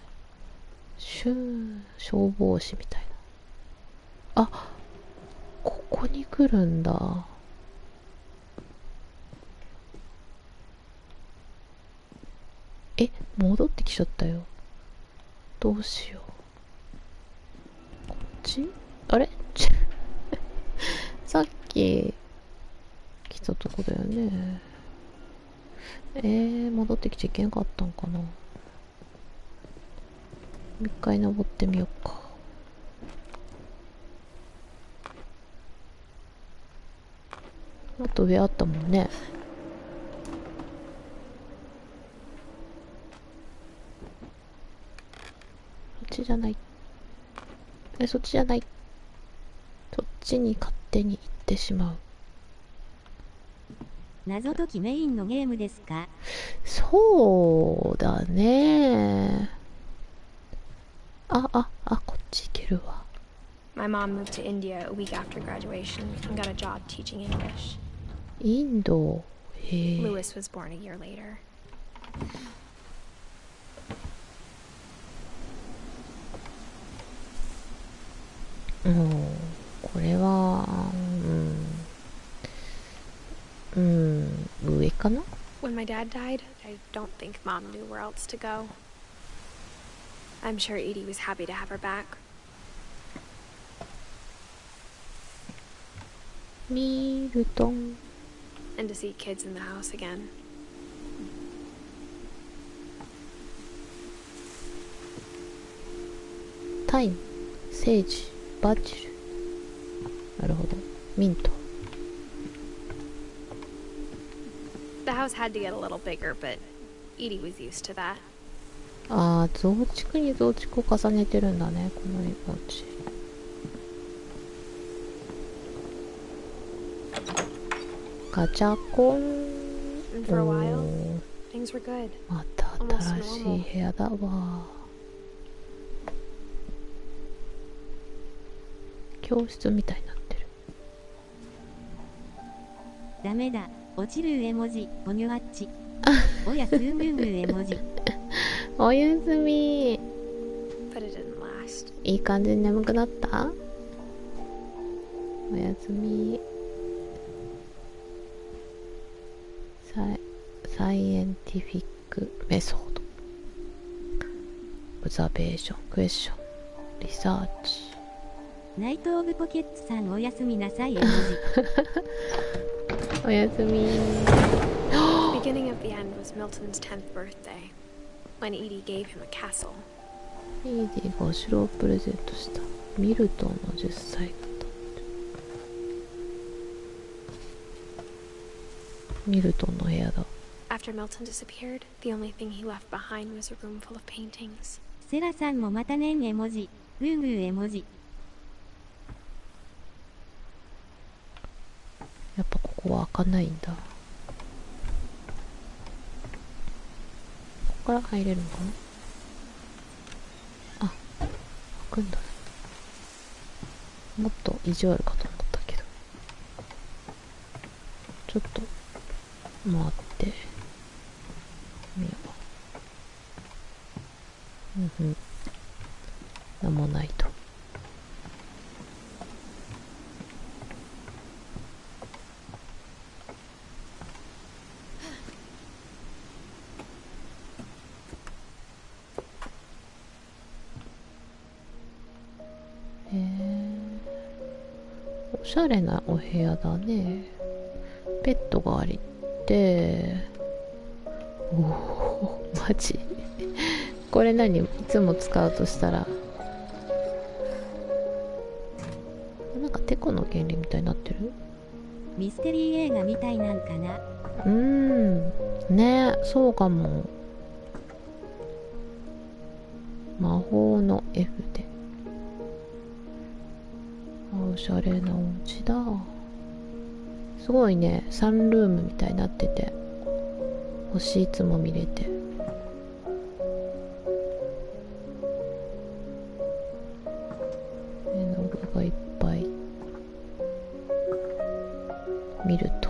消防士みたいな。あ、ここに来るんだ。え、戻ってきちゃったよ。どうしよう。こっち？あれさっき来たとこだよね。戻ってきちゃいけなかったんかな。もう一回登ってみようか。もっと上あったもんね。そっちじゃない。そっちじゃない。そっちに勝手に行ってしまう。謎解きメインのゲームですか？そうだね。こっち行けるわ。My mom moved to India a week after graduation and got a job teaching English. インド。Lewis was born a year later. これは、かな。 When my dad died, I don't think Mom knew where else to go. I'm sure Edie was happy to have her back. ミルトン And to see kids in the house again. タイム、セージ、バジル。なるほど。ミント。The house had to get a little bigger, but Edie was used to that. ああ、増築に増築を重ねてるんだね、このお家。ガチャコン。And for a while, things were good. また新しい部屋だわ。教室みたいになってる。ダメだ。落ちる絵文字、おにゅわっち。おやすみ絵文字。おやすみ。 But it didn't last. いい感じに眠くなった？おやすみ。サイエンティフィックメソード。オブザベーション、クエスチョン、リサーチ。ナイトオブポケッツさんおやすみなさい絵文字。おやすみ。 The beginning of the end was Milton's 10th birthday, when Edie gave him a castle. エディがお城をプレゼントした。ミルトンの10歳だった。ミルトンの部屋だ。After Milton disappeared, the only thing he left behind was a room full of paintings. セラさんもまたねん絵文字。ルーム絵文字。やっぱここは開かないんだ。ここから入れるのかな。あ、開くんだね。もっと意地悪かと思ったけど。ちょっと回ってみよう。うんうん。なんもないと。おしゃれなお部屋だね。ペットがありって、おお、マジこれ何、いつも使うとしたら、なんかテコの原理みたいになってる。ミステリー映画みたいなんかな。ね、そうかも。魔法の F で。おしゃれなお家だ。すごいね、サンルームみたいになってて、星いつも見れて。絵の具がいっぱい。見ると。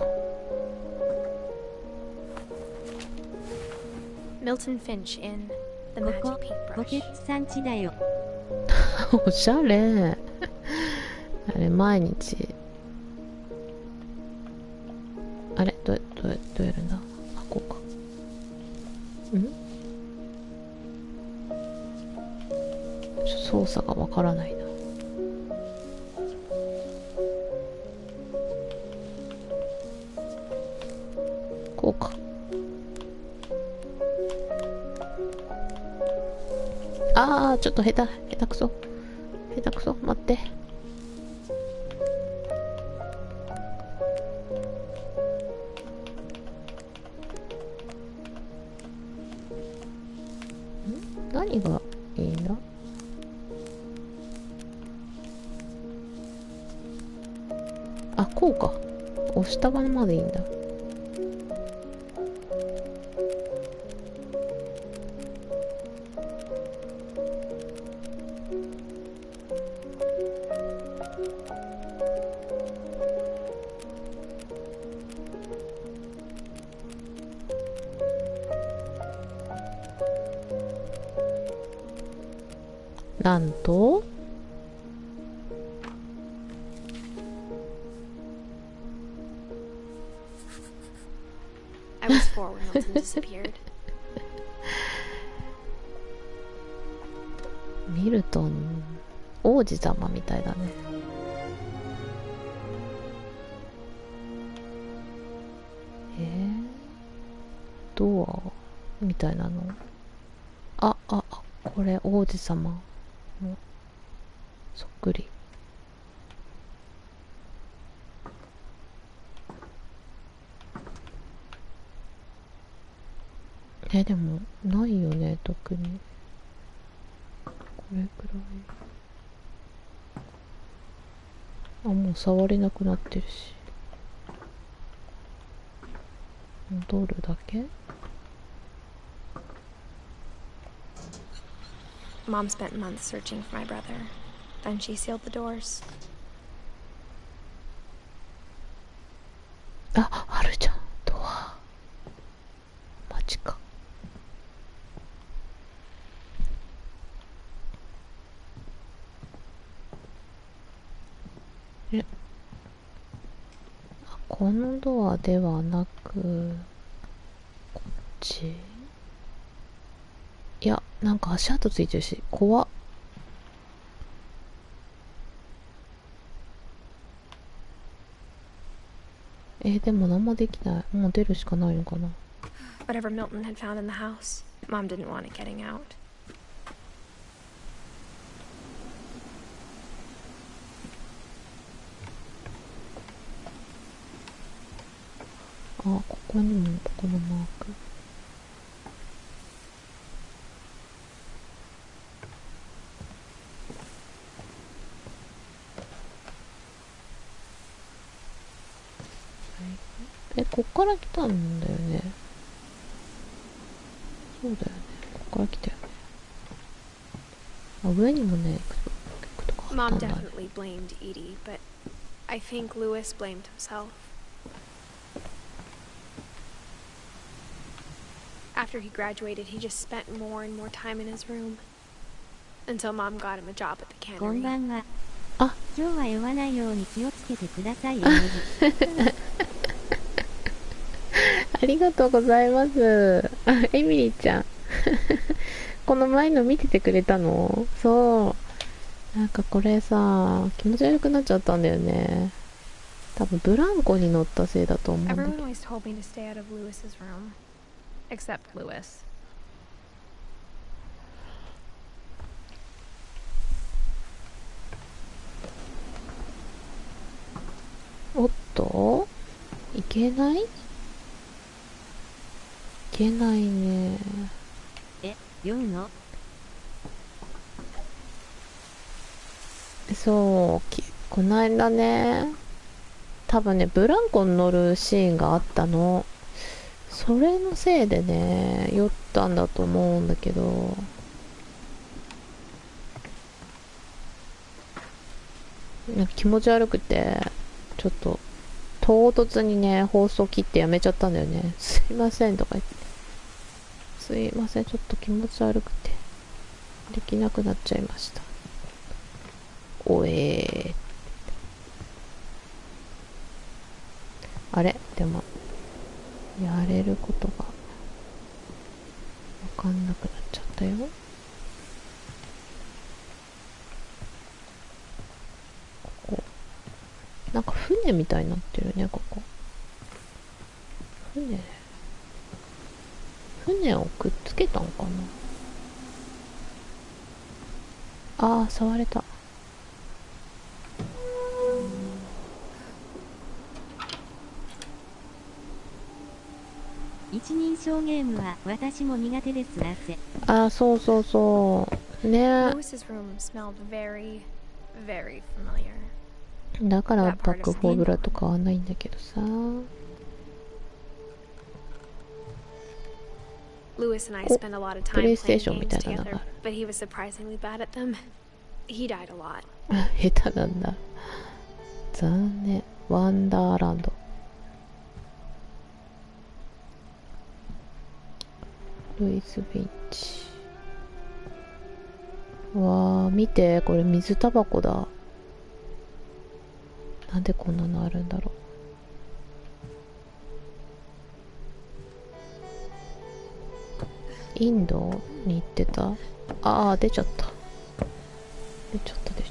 Milton Finch in The こ Magic こ、ポケ Paintbrush. ッツさんちだよ。おしゃれ。あれ、毎日。あれ、どうやるんだ。あ、こうか。操作がわからないな。こうか。あー、ちょっと下手くそ。待って。何がいいんだ。あ、こうか。押したままでいいんだ。なんとI was skeleton disappeared. ミルトン王子様みたいだね。ドアみたいなの。これ王子様のそっくり。でもないよね、特に。これくらい。もう触れなくなってるし。戻るだけ？ Mom spent months searching for my brother. Then she sealed the doors. あるじゃん、ドア。マジか。このドアではなく、こっち？いや、なんか足跡ついてるし、怖っ。でも何もできない。もう出るしかないのかな。Whatever Milton had found in the house, Mom didn't want it getting out. ここにもこのマーク。こっから来たんだよね。そうだよね。こっから来たよね。上にもね、行くとかあったんだね。Mom definitely blamed Edie, but I think Lewis blamed himself. After he graduated, he just spent more and more time in his room. Until Mom got him a job at the cannery. こんばんは。今日は酔わないように気をつけてくださいよ。ありがとうございます。エミリーちゃん。この前の見ててくれたの？そう。なんかこれさ、気持ち悪くなっちゃったんだよね。多分ブランコに乗ったせいだと思うんだけど。Everyone always told me to stay out of Lewis's room. Except Lewis. おっと？いけない？いけないね。酔うの？そう、こないだね、多分ね、ブランコに乗るシーンがあったの。それのせいでね、酔ったんだと思うんだけど、なんか気持ち悪くて、ちょっと唐突にね、放送切ってやめちゃったんだよね。すいませんとか言って。すいません、ちょっと気持ち悪くてできなくなっちゃいました。あれでもやれることが分かんなくなっちゃったよ。ここなんか船みたいになってるね。ここ船をくっつけたんかな。触れた。一人称ゲームは私も苦手ですらせ。そうそうそうね。 Lewis's room smelled very, very familiar. だからバックフォーブラとかはないんだけどさ。Lewis and I spent a lot of time playing games together, but he was surprisingly bad at them. He died a lot. 下手なんだ。残念。ワンダーランド。ルイス・フィンチ。わー、見て、これ水タバコだ。なんでこんなのあるんだろインドに行ってた。ああ、出ちゃった。出ちゃった。ちょっ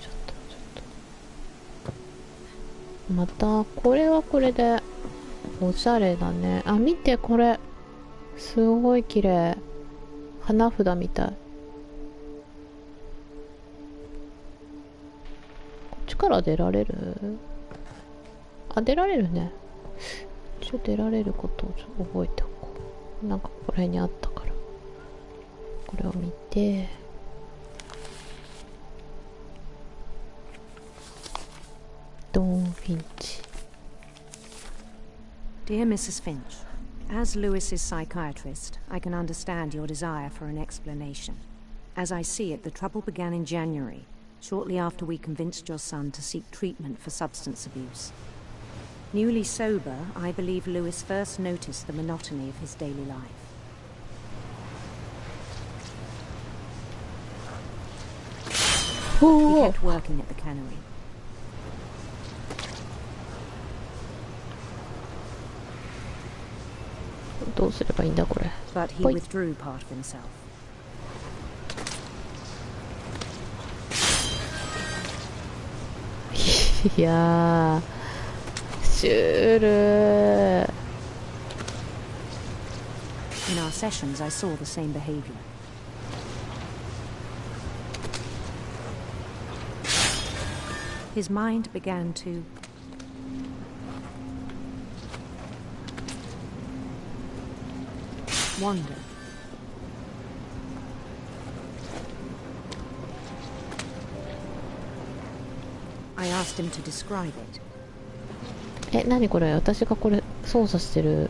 と。また、これはこれで、おしゃれだね。あ、見て、これ。すごい綺麗。花札みたい。こっちから出られる？あ、出られるね。一応出られることをちょっと覚えておこう。なんかここら辺にあったから。これを見て。ドン・フィンチ。Dear Mrs. Finch, as Lewis's psychiatrist, I can understand your desire for an explanation. As I see it, the trouble began in January, shortly after we convinced your son to seek treatment for substance abuse. Newly sober, I believe Lewis first noticed the monotony of his daily life. He kept working at the cannery. But he withdrew part of himself. Yeah, シュール。 In our sessions, I saw the same behavior. His mind began to wander. I asked him to describe it. え、何これ？私がこれ操作してる。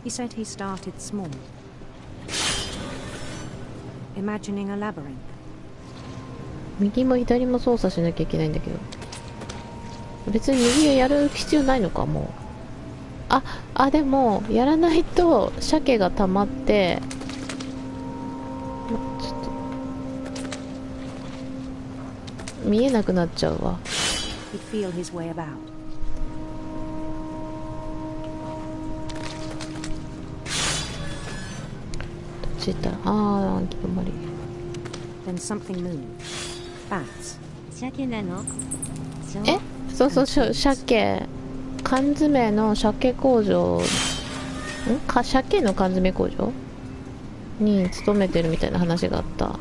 He said he started small, imagining a labyrinth. 右も左も操作しなきゃいけないんだけど。別に右をやる必要ないのか、もう。あ、でも、やらないと、鮭が溜まって、ちょっと、見えなくなっちゃうわ。He'd feel his way about. どっち行ったら、あー、決まり。Then something moved. Bats. 鮭なの？え？そう、鮭。缶詰の鮭工場、鮭の缶詰工場に勤めてるみたいな話があった。こっ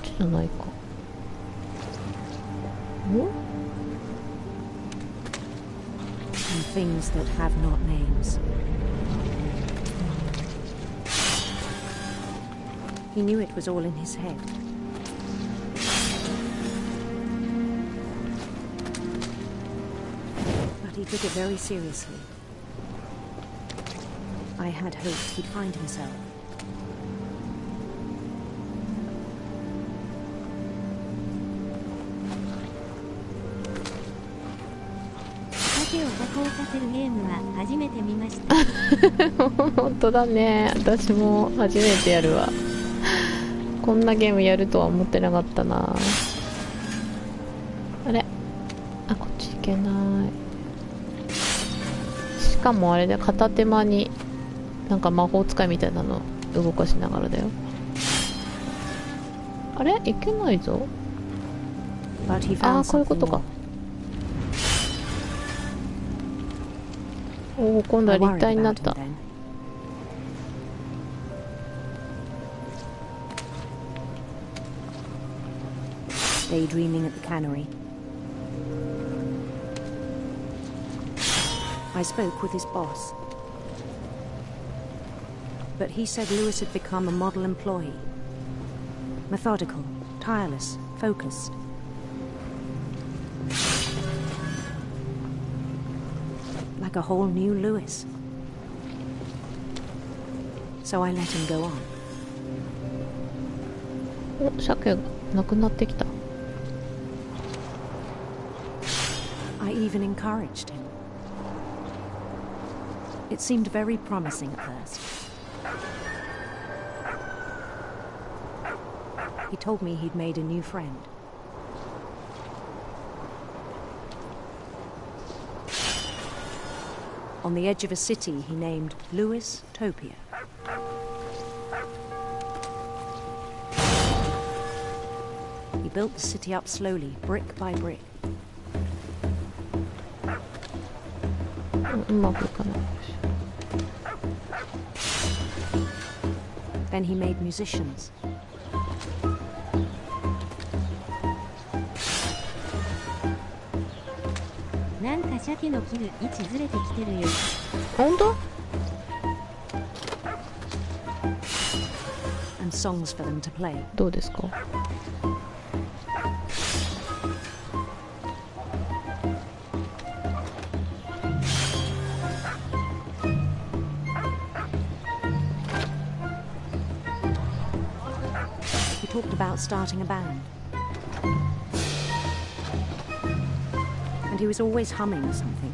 ちじゃないか。And things that have not names. He knew it was all in his head. He took it very seriously. I had hoped he'd find himself.鮭を加工させるゲームは初めて見ました。本当だね。私も初めてやるわ。こんなゲームやるとは思ってなかったな。あれ？あ、こっち行けない。しかもあれで片手間になんか魔法使いみたいなの動かしながらだよ。あれ？いけないぞ。ああ、こういうことか。おお、今度は立体になった。Daydreaming at the cannery. I spoke with his boss. But he said Lewis had become a model employee. Methodical, tireless, focused. Like a whole new Lewis. So I let him go on. お、鮭がなくなってきた。I even encouraged him. It seemed very promising at first. He told me he'd made a new friend. on the edge of a city he named Lewis Topia. He built the city up slowly, brick by brick. Then he made musicians. And songs for them to play. どうですか? He talked about starting a band. And he was always humming something.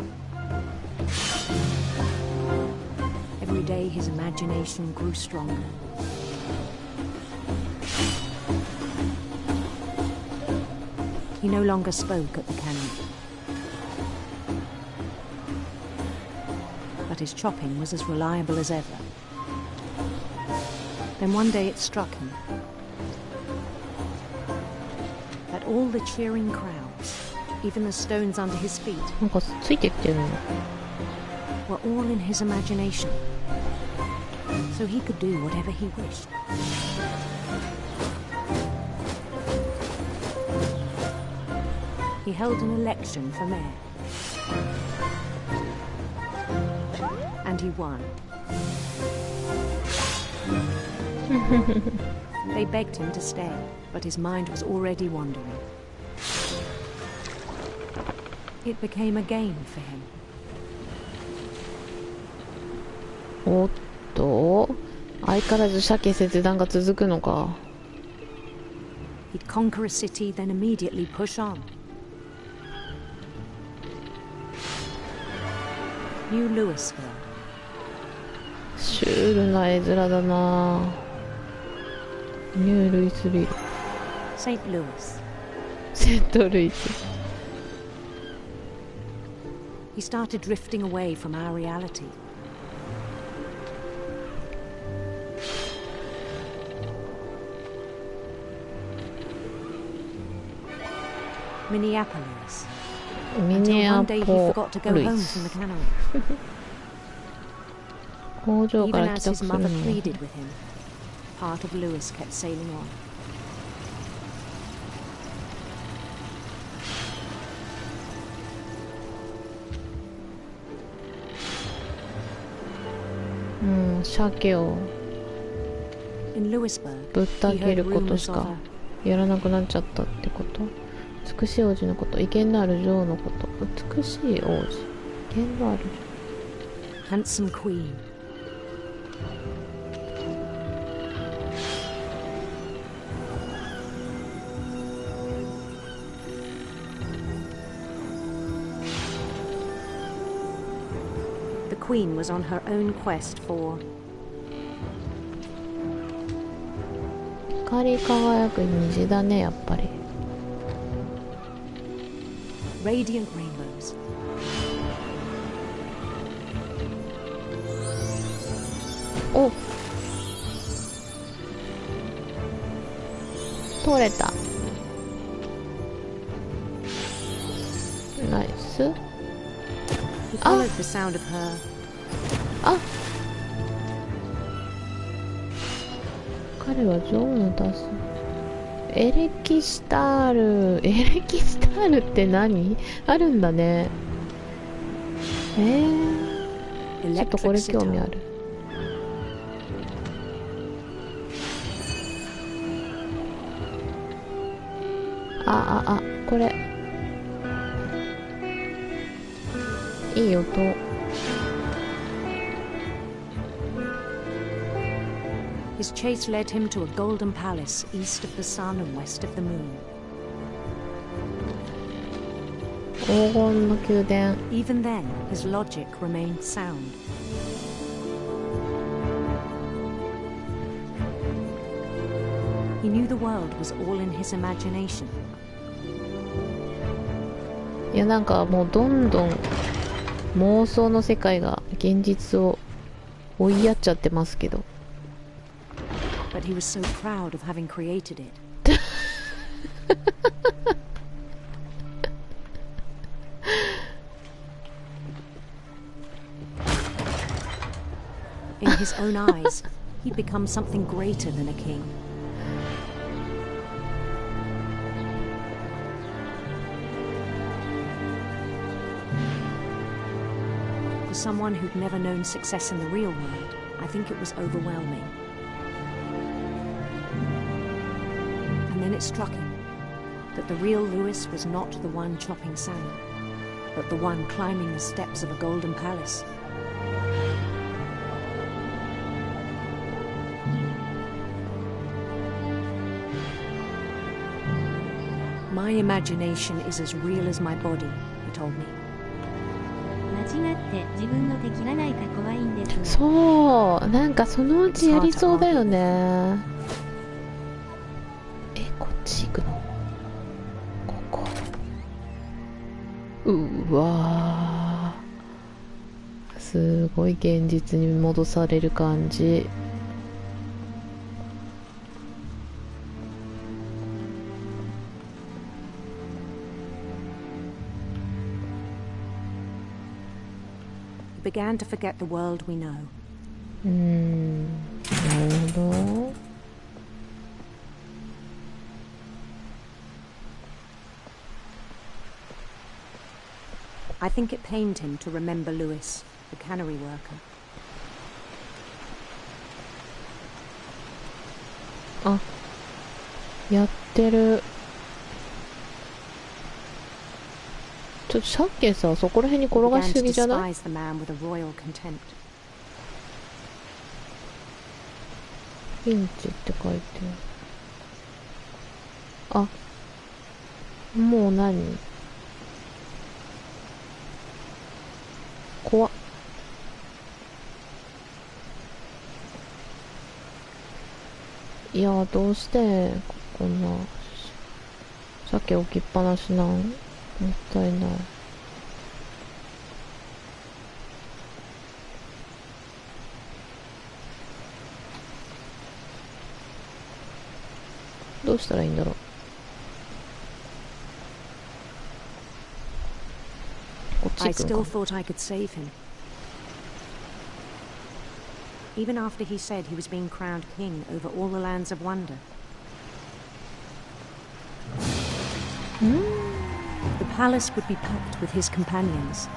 Every day his imagination grew stronger. He no longer spoke at the cannon. But his chopping was as reliable as ever. Then one day it struck him that all the cheering crowds, even the stones under his feet, were all in his imagination, so he could do whatever he wished. He held an election for mayor, and he won. They begged him to stay, but his mind was already wandering. It became a game for him. おっと、相変わらず鮭切断が続くのか。He'd conquer a city, then immediately push on. New Louisville. シュールな絵面だな。ニュールイスビル。St. Louis. セントルイス。He started drifting away from our reality. Minneapolis. Until one day he forgot to go home from the cannery. Even as his mother pleaded with him, part of Lewis kept sailing on. In Louisburg, ぶった切ることしかやらなくなっちゃったってこと。美しい王子のこと、威厳のある女王のこと。美しい王子、威厳のある女王。Handsome queen. The queen was on her own quest for 光り輝く虹だね、やっぱり。Radiant rainbows. お、取れた。ナイス。あ、あ、彼は女王の出すエレキシタール。エレキシタールって何？あるんだね。ちょっとこれ興味ある。あ、これいい音。His chase led him to a golden palace east of the sun and west of the moon. 黄金の宮殿。Even then, his logic remained sound. He knew the world was all in his imagination. いや、なんかもうどんどん妄想の世界が現実を追いやっちゃってますけど。But he was so proud of having created it. In his own eyes, he'd become something greater than a king. For someone who'd never known success in the real world, I think it was overwhelming. And then it struck him that the real Lewis was not the one chopping salmon, but the one climbing the steps of a golden palace. My imagination is as real as my body, he told me. 間違って自分の手切らないか怖いんですね。そう、なんかそのうちやりそうだよね。こっち行くの？ここ。うわー、すごい現実に戻される感じ。Began to forget the world we know. なるほど。I think it pained him to remember Lewis, the cannery worker. あ、やってる。ちょっとさっきさ、そこら辺に転がしすぎじゃない？フィンチって書いてある。あ、もう何？怖っ。いや、どうしてこんな鮭置きっぱなしなん？もったいない。どうしたらいいんだろう。こっち I 行く still のか。 thought I could save him. Even after he said he was being crowned king over all the lands of wonder. The palace would be packed with his companions.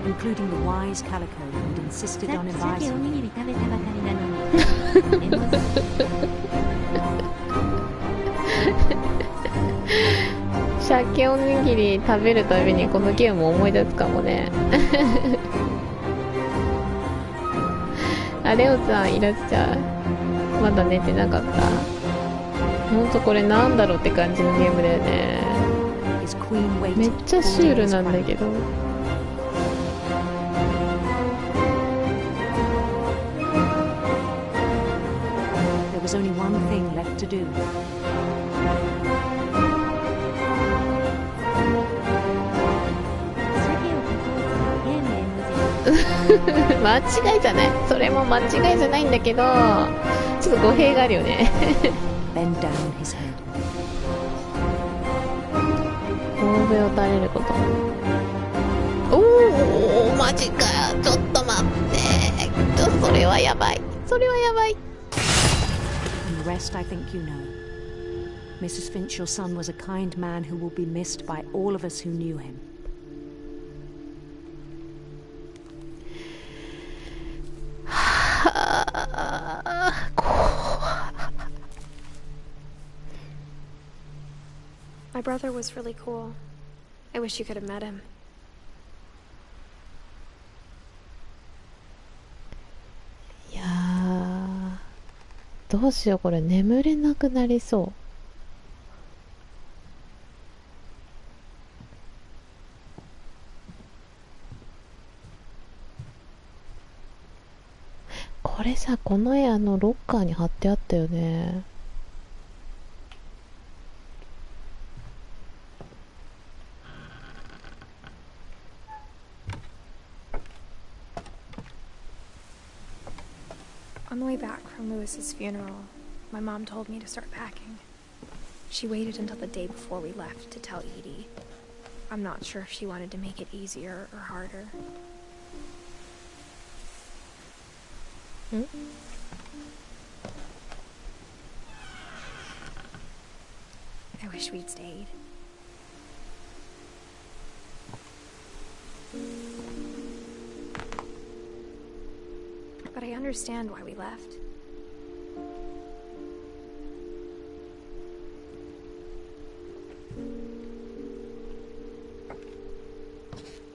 Including the wise Calico who'd insisted on inviting him. 鮭おにぎり食べるたびにこのゲームを思い出すかもね。あ、レオさんいらっしゃい。まだ寝てなかった。ほんとこれなんだろうって感じのゲームだよね。めっちゃシュールなんだけど。There was only one thing left to do. 間違いじゃない。それも間違いじゃないんだけど、ちょっと語弊があるよね。Bend down his head. 神戸を垂れること。おお、マジか。ちょっと待って。それはやばい。それはやばい。And the rest I think you know. Mrs. Finch, your son was a kind man who will be missed by all of us who knew him. My brother was really cool. I wish you could have met him. いやー、どうしようこれ眠れなくなりそう。れさ、この絵ロッカーに貼ってあったよね。On the way back from Lewis's funeral, my mom told me to start packing. She waited until the day before we left to tell Edie. I'm not sure if she wanted to make it easier or harder. I wish we'd stayed. But I understand why we left.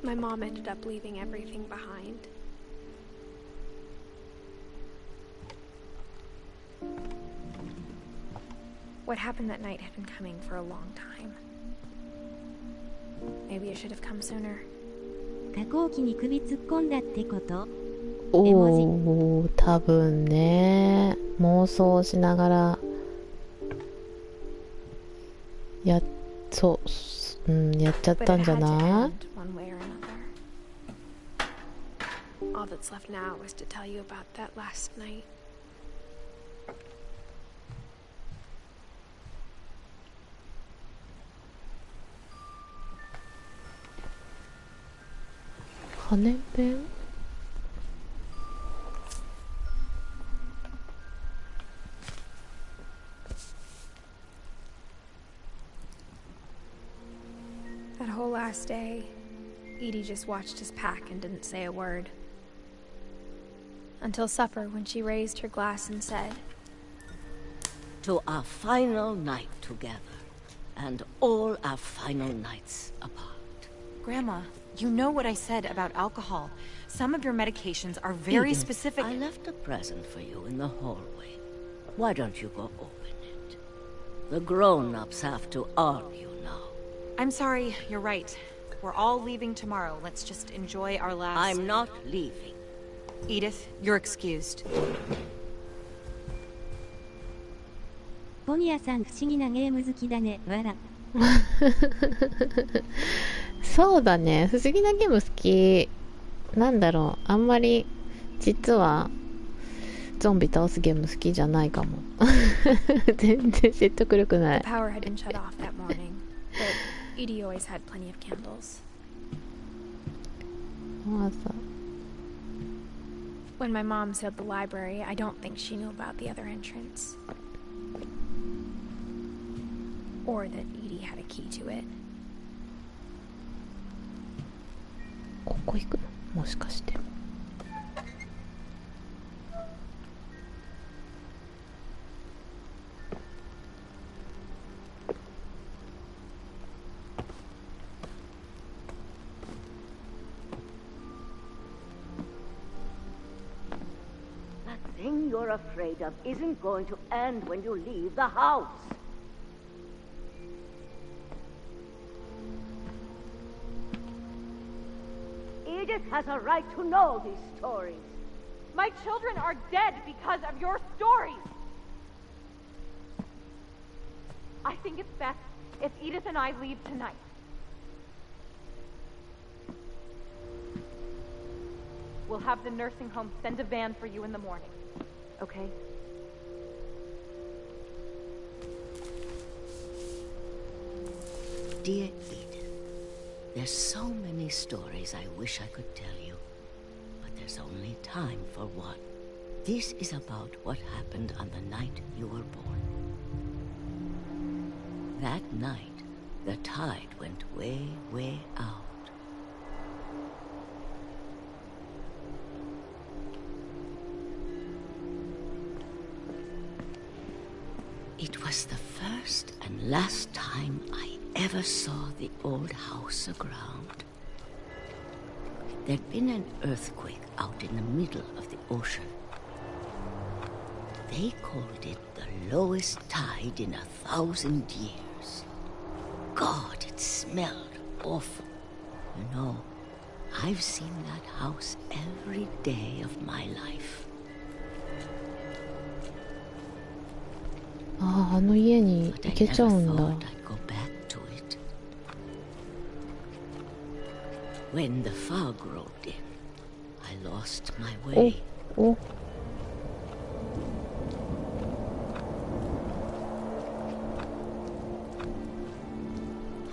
My mom ended up leaving everything behind. What happened that night had been coming for a long time. Maybe it should have come sooner. 加工機に首突っ込んだってこと？おー、多分ね、妄想しながらやっちゃったんじゃない？ All that's left now is to tell you about that last night. That whole last day, Edie just watched us pack and didn't say a word. Until supper, when she raised her glass and said, "To our final night together, and all our final nights apart." Grandma, you know what I said about alcohol. Some of your medications are very specific. I left a present for you in the hallway. Why don't you go open it? The grown-ups have to argue now. I'm sorry, you're right. We're all leaving tomorrow. Let's just enjoy our last... I'm not leaving. Edith, you're excused. ポニアさん不思議なゲーム好きだね。わら。そうだね。不思議なゲーム好き。なんだろう。あんまり実はゾンビ倒すゲーム好きじゃないかも。全然説得力ない。The power had been shut off that morning, but Edie always had plenty of candles. When my mom sealed the library, I don't think she knew about the other entrance. Or that Edie had a key to it. ここ行くの？もしかして。The thing you're afraid of isn't going to end when you leave the house. Edith has a right to know these stories. My children are dead because of your stories. I think it's best if Edith and I leave tonight. We'll have the nursing home send a van for you in the morning. Okay? Dear Edith, there's so many stories I wish I could tell you, but there's only time for one. This is about what happened on the night you were born. That night, the tide went way, way out. It was the first and last time I ever saw the old house aground. There'd been an earthquake out in the middle of the ocean. They called it the lowest tide in 1,000 years. God, it smelled awful. You know, I've seen that house every day of my life. ああ、あの家に行けちゃうんだ。When the fog rolled in, I lost my way. お、お。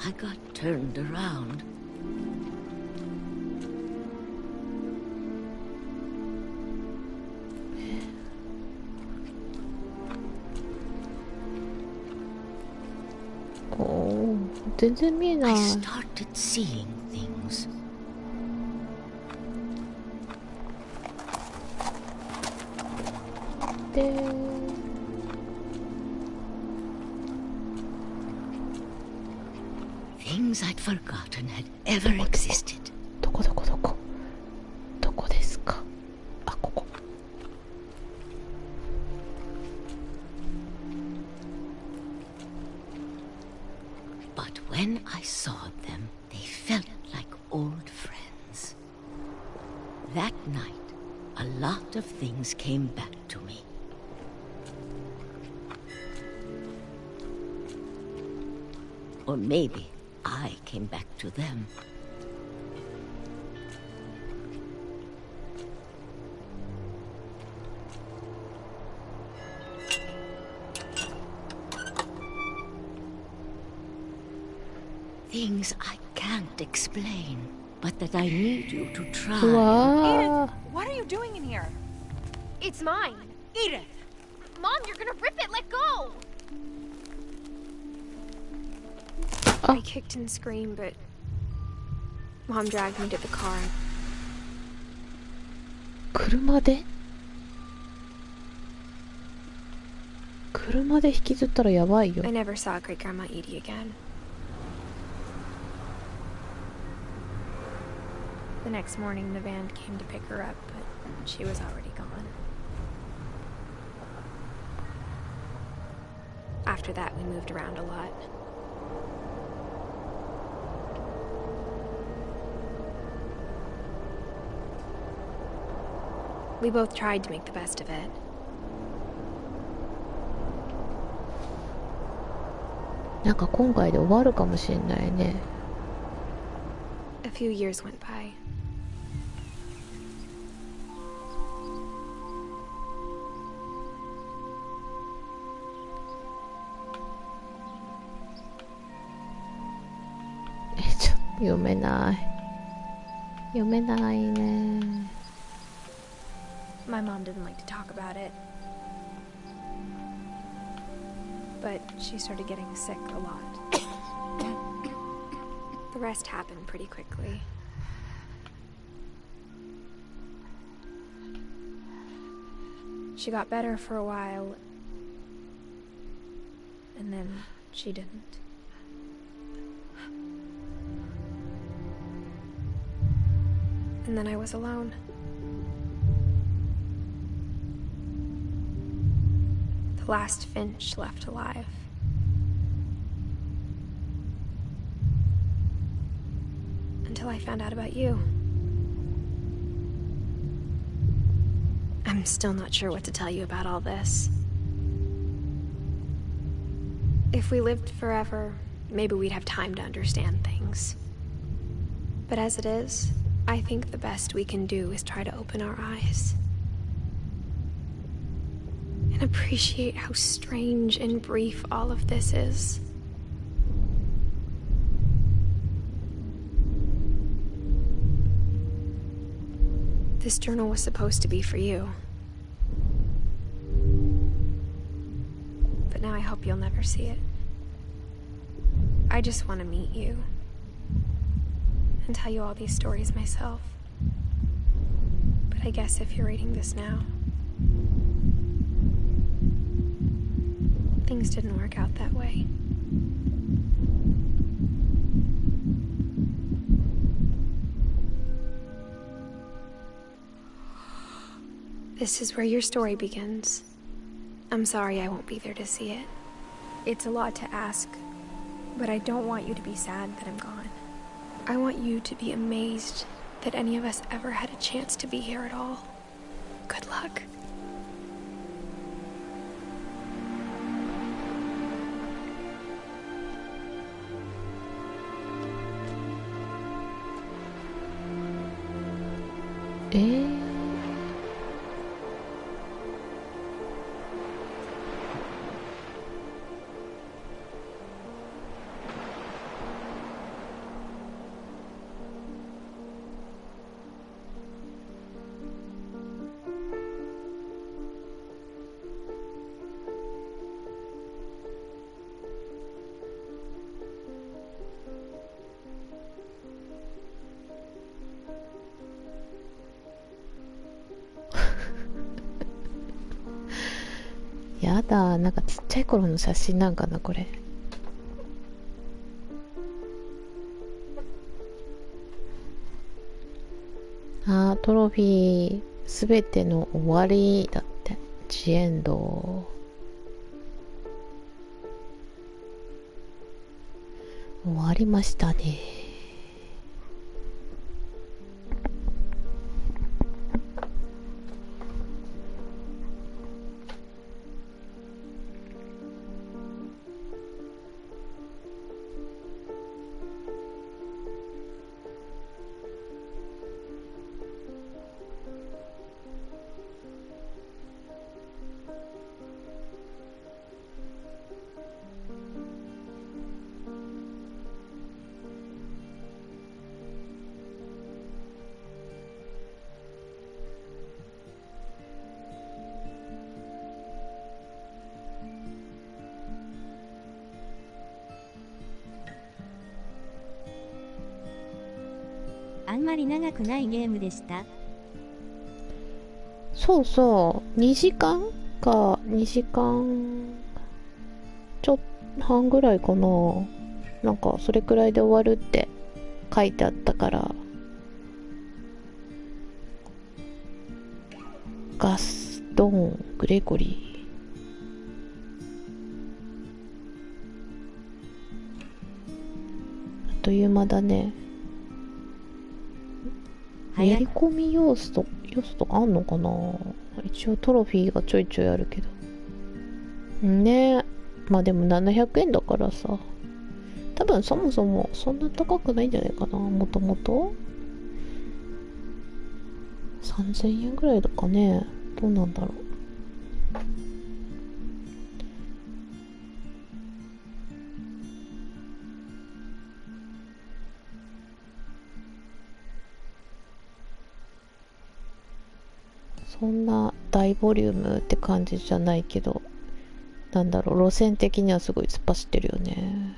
I got turned around. Oh, 全然見えない。I started seeing things. Things I'd forgotten had ever existed. どこどこどこどこですか。あ、ここ。But when I saw them, they felt like old friends. That night, a lot of things came back to me. Or maybe I came back to them. Things I can't explain, but that I need you to try. Edith, what are you doing in here? It's mine. Edith! Mom, you're gonna rip it. Let go. I kicked and screamed, but Mom dragged me to the car. 車で？車で引きずったらやばいよ。I never saw Great Grandma Edie again. The next morning, the van came to pick her up, but she was already gone. After that, we moved around a lot. We both tried to make the best of it. なんか今回で終わるかもしれないね。A few years went by.ちょっと読めない。読めないね。My mom didn't like to talk about it. But she started getting sick a lot. The rest happened pretty quickly. She got better for a while, and then she didn't. And then I was alone. The last Finch left alive. Until I found out about you. I'm still not sure what to tell you about all this. If we lived forever, maybe we'd have time to understand things. But as it is, I think the best we can do is try to open our eyes. And appreciate how strange and brief all of this is. This journal was supposed to be for you. But now I hope you'll never see it. I just want to meet you. And tell you all these stories myself. But I guess if you're reading this now, things didn't work out that way. This is where your story begins. I'm sorry I won't be there to see it. It's a lot to ask, but I don't want you to be sad that I'm gone. I want you to be amazed that any of us ever had a chance to be here at all. Good luck. やだ、なんかちっちゃい頃の写真なんかなこれ。トロフィーすべての終わりだって。ジエンド。終わりましたね。あんまり長くないゲームでした。そうそう、2時間か2時間ちょっと半ぐらいかな。なんかそれくらいで終わるって書いてあったから。ガストン・グレゴリー。あっという間だね。やり込み要素とかあんのかな。一応トロフィーがちょいちょいあるけどね。まあでも700円だからさ、多分そもそもそんな高くないんじゃないかな。もともと3000円ぐらいだかね。どうなんだろう。そんな大ボリュームって感じじゃないけど、なんだろう、路線的にはすごい突っ走ってるよね。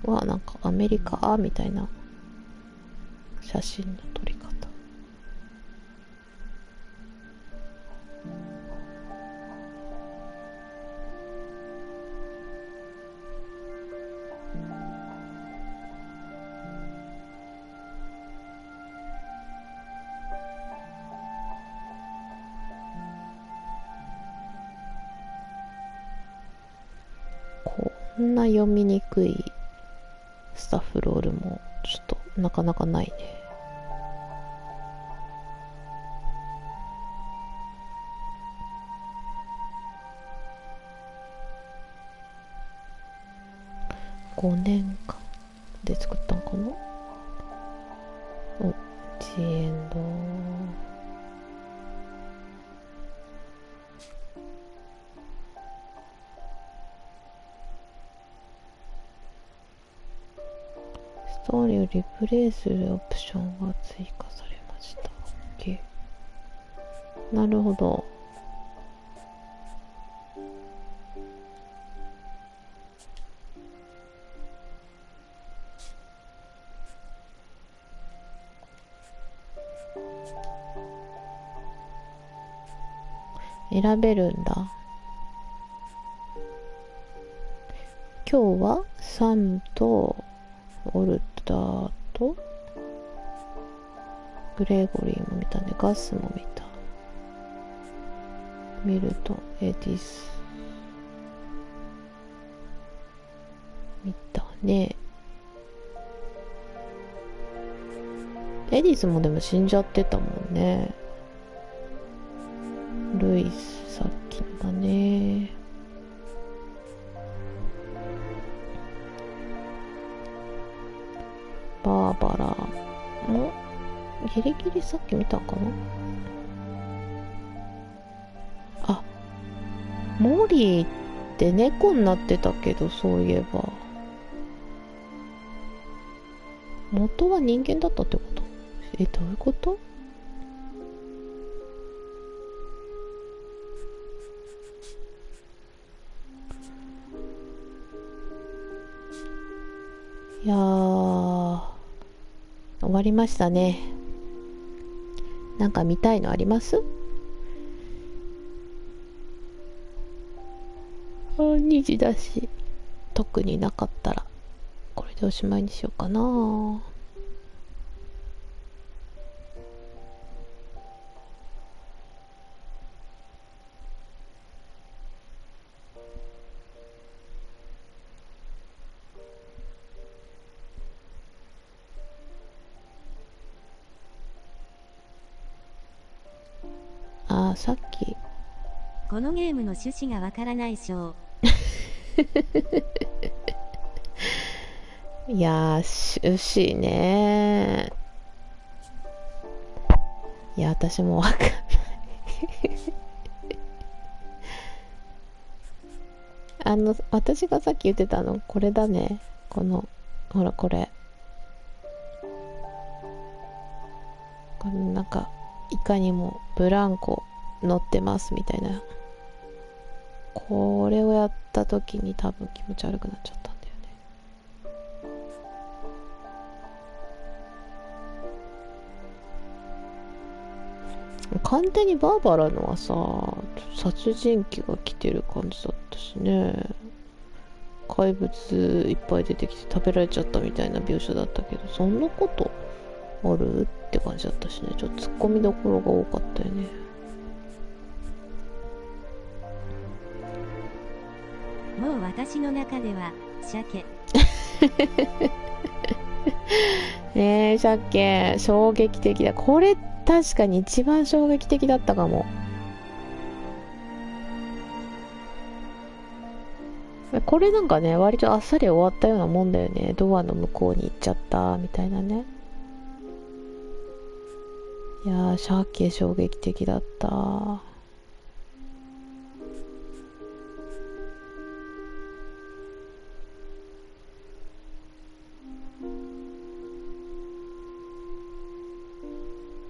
わ、なんかアメリカみたいな写真の撮り方。こんな読みにくいスタッフロールもちょっとなかなかないね。5年間で作ったんかな。お、ジエンド。ストーリーをリプレイするオプションが追加されました。OK。なるほど。選べるんだ。今日はサムとオルターとグレゴリーも見たね。ガスも見た。ミルトン、エディス見たね。エディスもでも死んじゃってたもんね。ルイスさっきのだね。バーバラもギリギリさっき見たかな。あ、モリーって猫になってたけど、そういえば元は人間だったってこと？どういうこと？いやー、終わりましたね。なんか見たいのあります？2時だし、特になかったらこれでおしまいにしようかな。さっきこのゲームの趣旨がわからないしょいやー、趣旨ねー。いや、私もわかんない私がさっき言ってたのこれだね。このほら、これなんかいかにもブランコ乗ってますみたいな、これをやった時に多分気持ち悪くなっちゃったんだよね。完全にバーバラのはさ、殺人鬼が来てる感じだったしね。怪物いっぱい出てきて食べられちゃったみたいな描写だったけど、そんなことあるって感じだったしね。ちょっと突っ込みどころが多かったよね。もう私の中では鮭ねえ、鮭衝撃的だ。これ確かに一番衝撃的だったかも。これなんかね、割とあっさり終わったようなもんだよね。ドアの向こうに行っちゃったみたいなね。いやー、鮭衝撃的だった。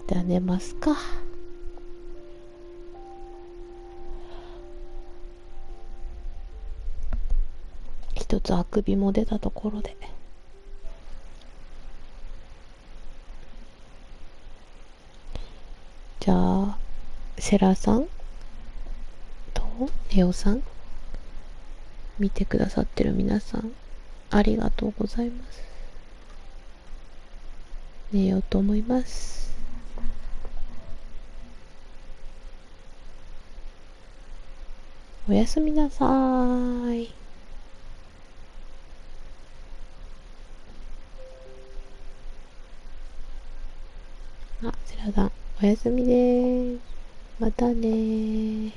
じゃあ寝ますか。一つあくびも出たところで。じゃあセラさんとレオさん、見てくださってる皆さんありがとうございます。寝ようと思います。おやすみなさーい。セラさんおやすみでーす。またねー。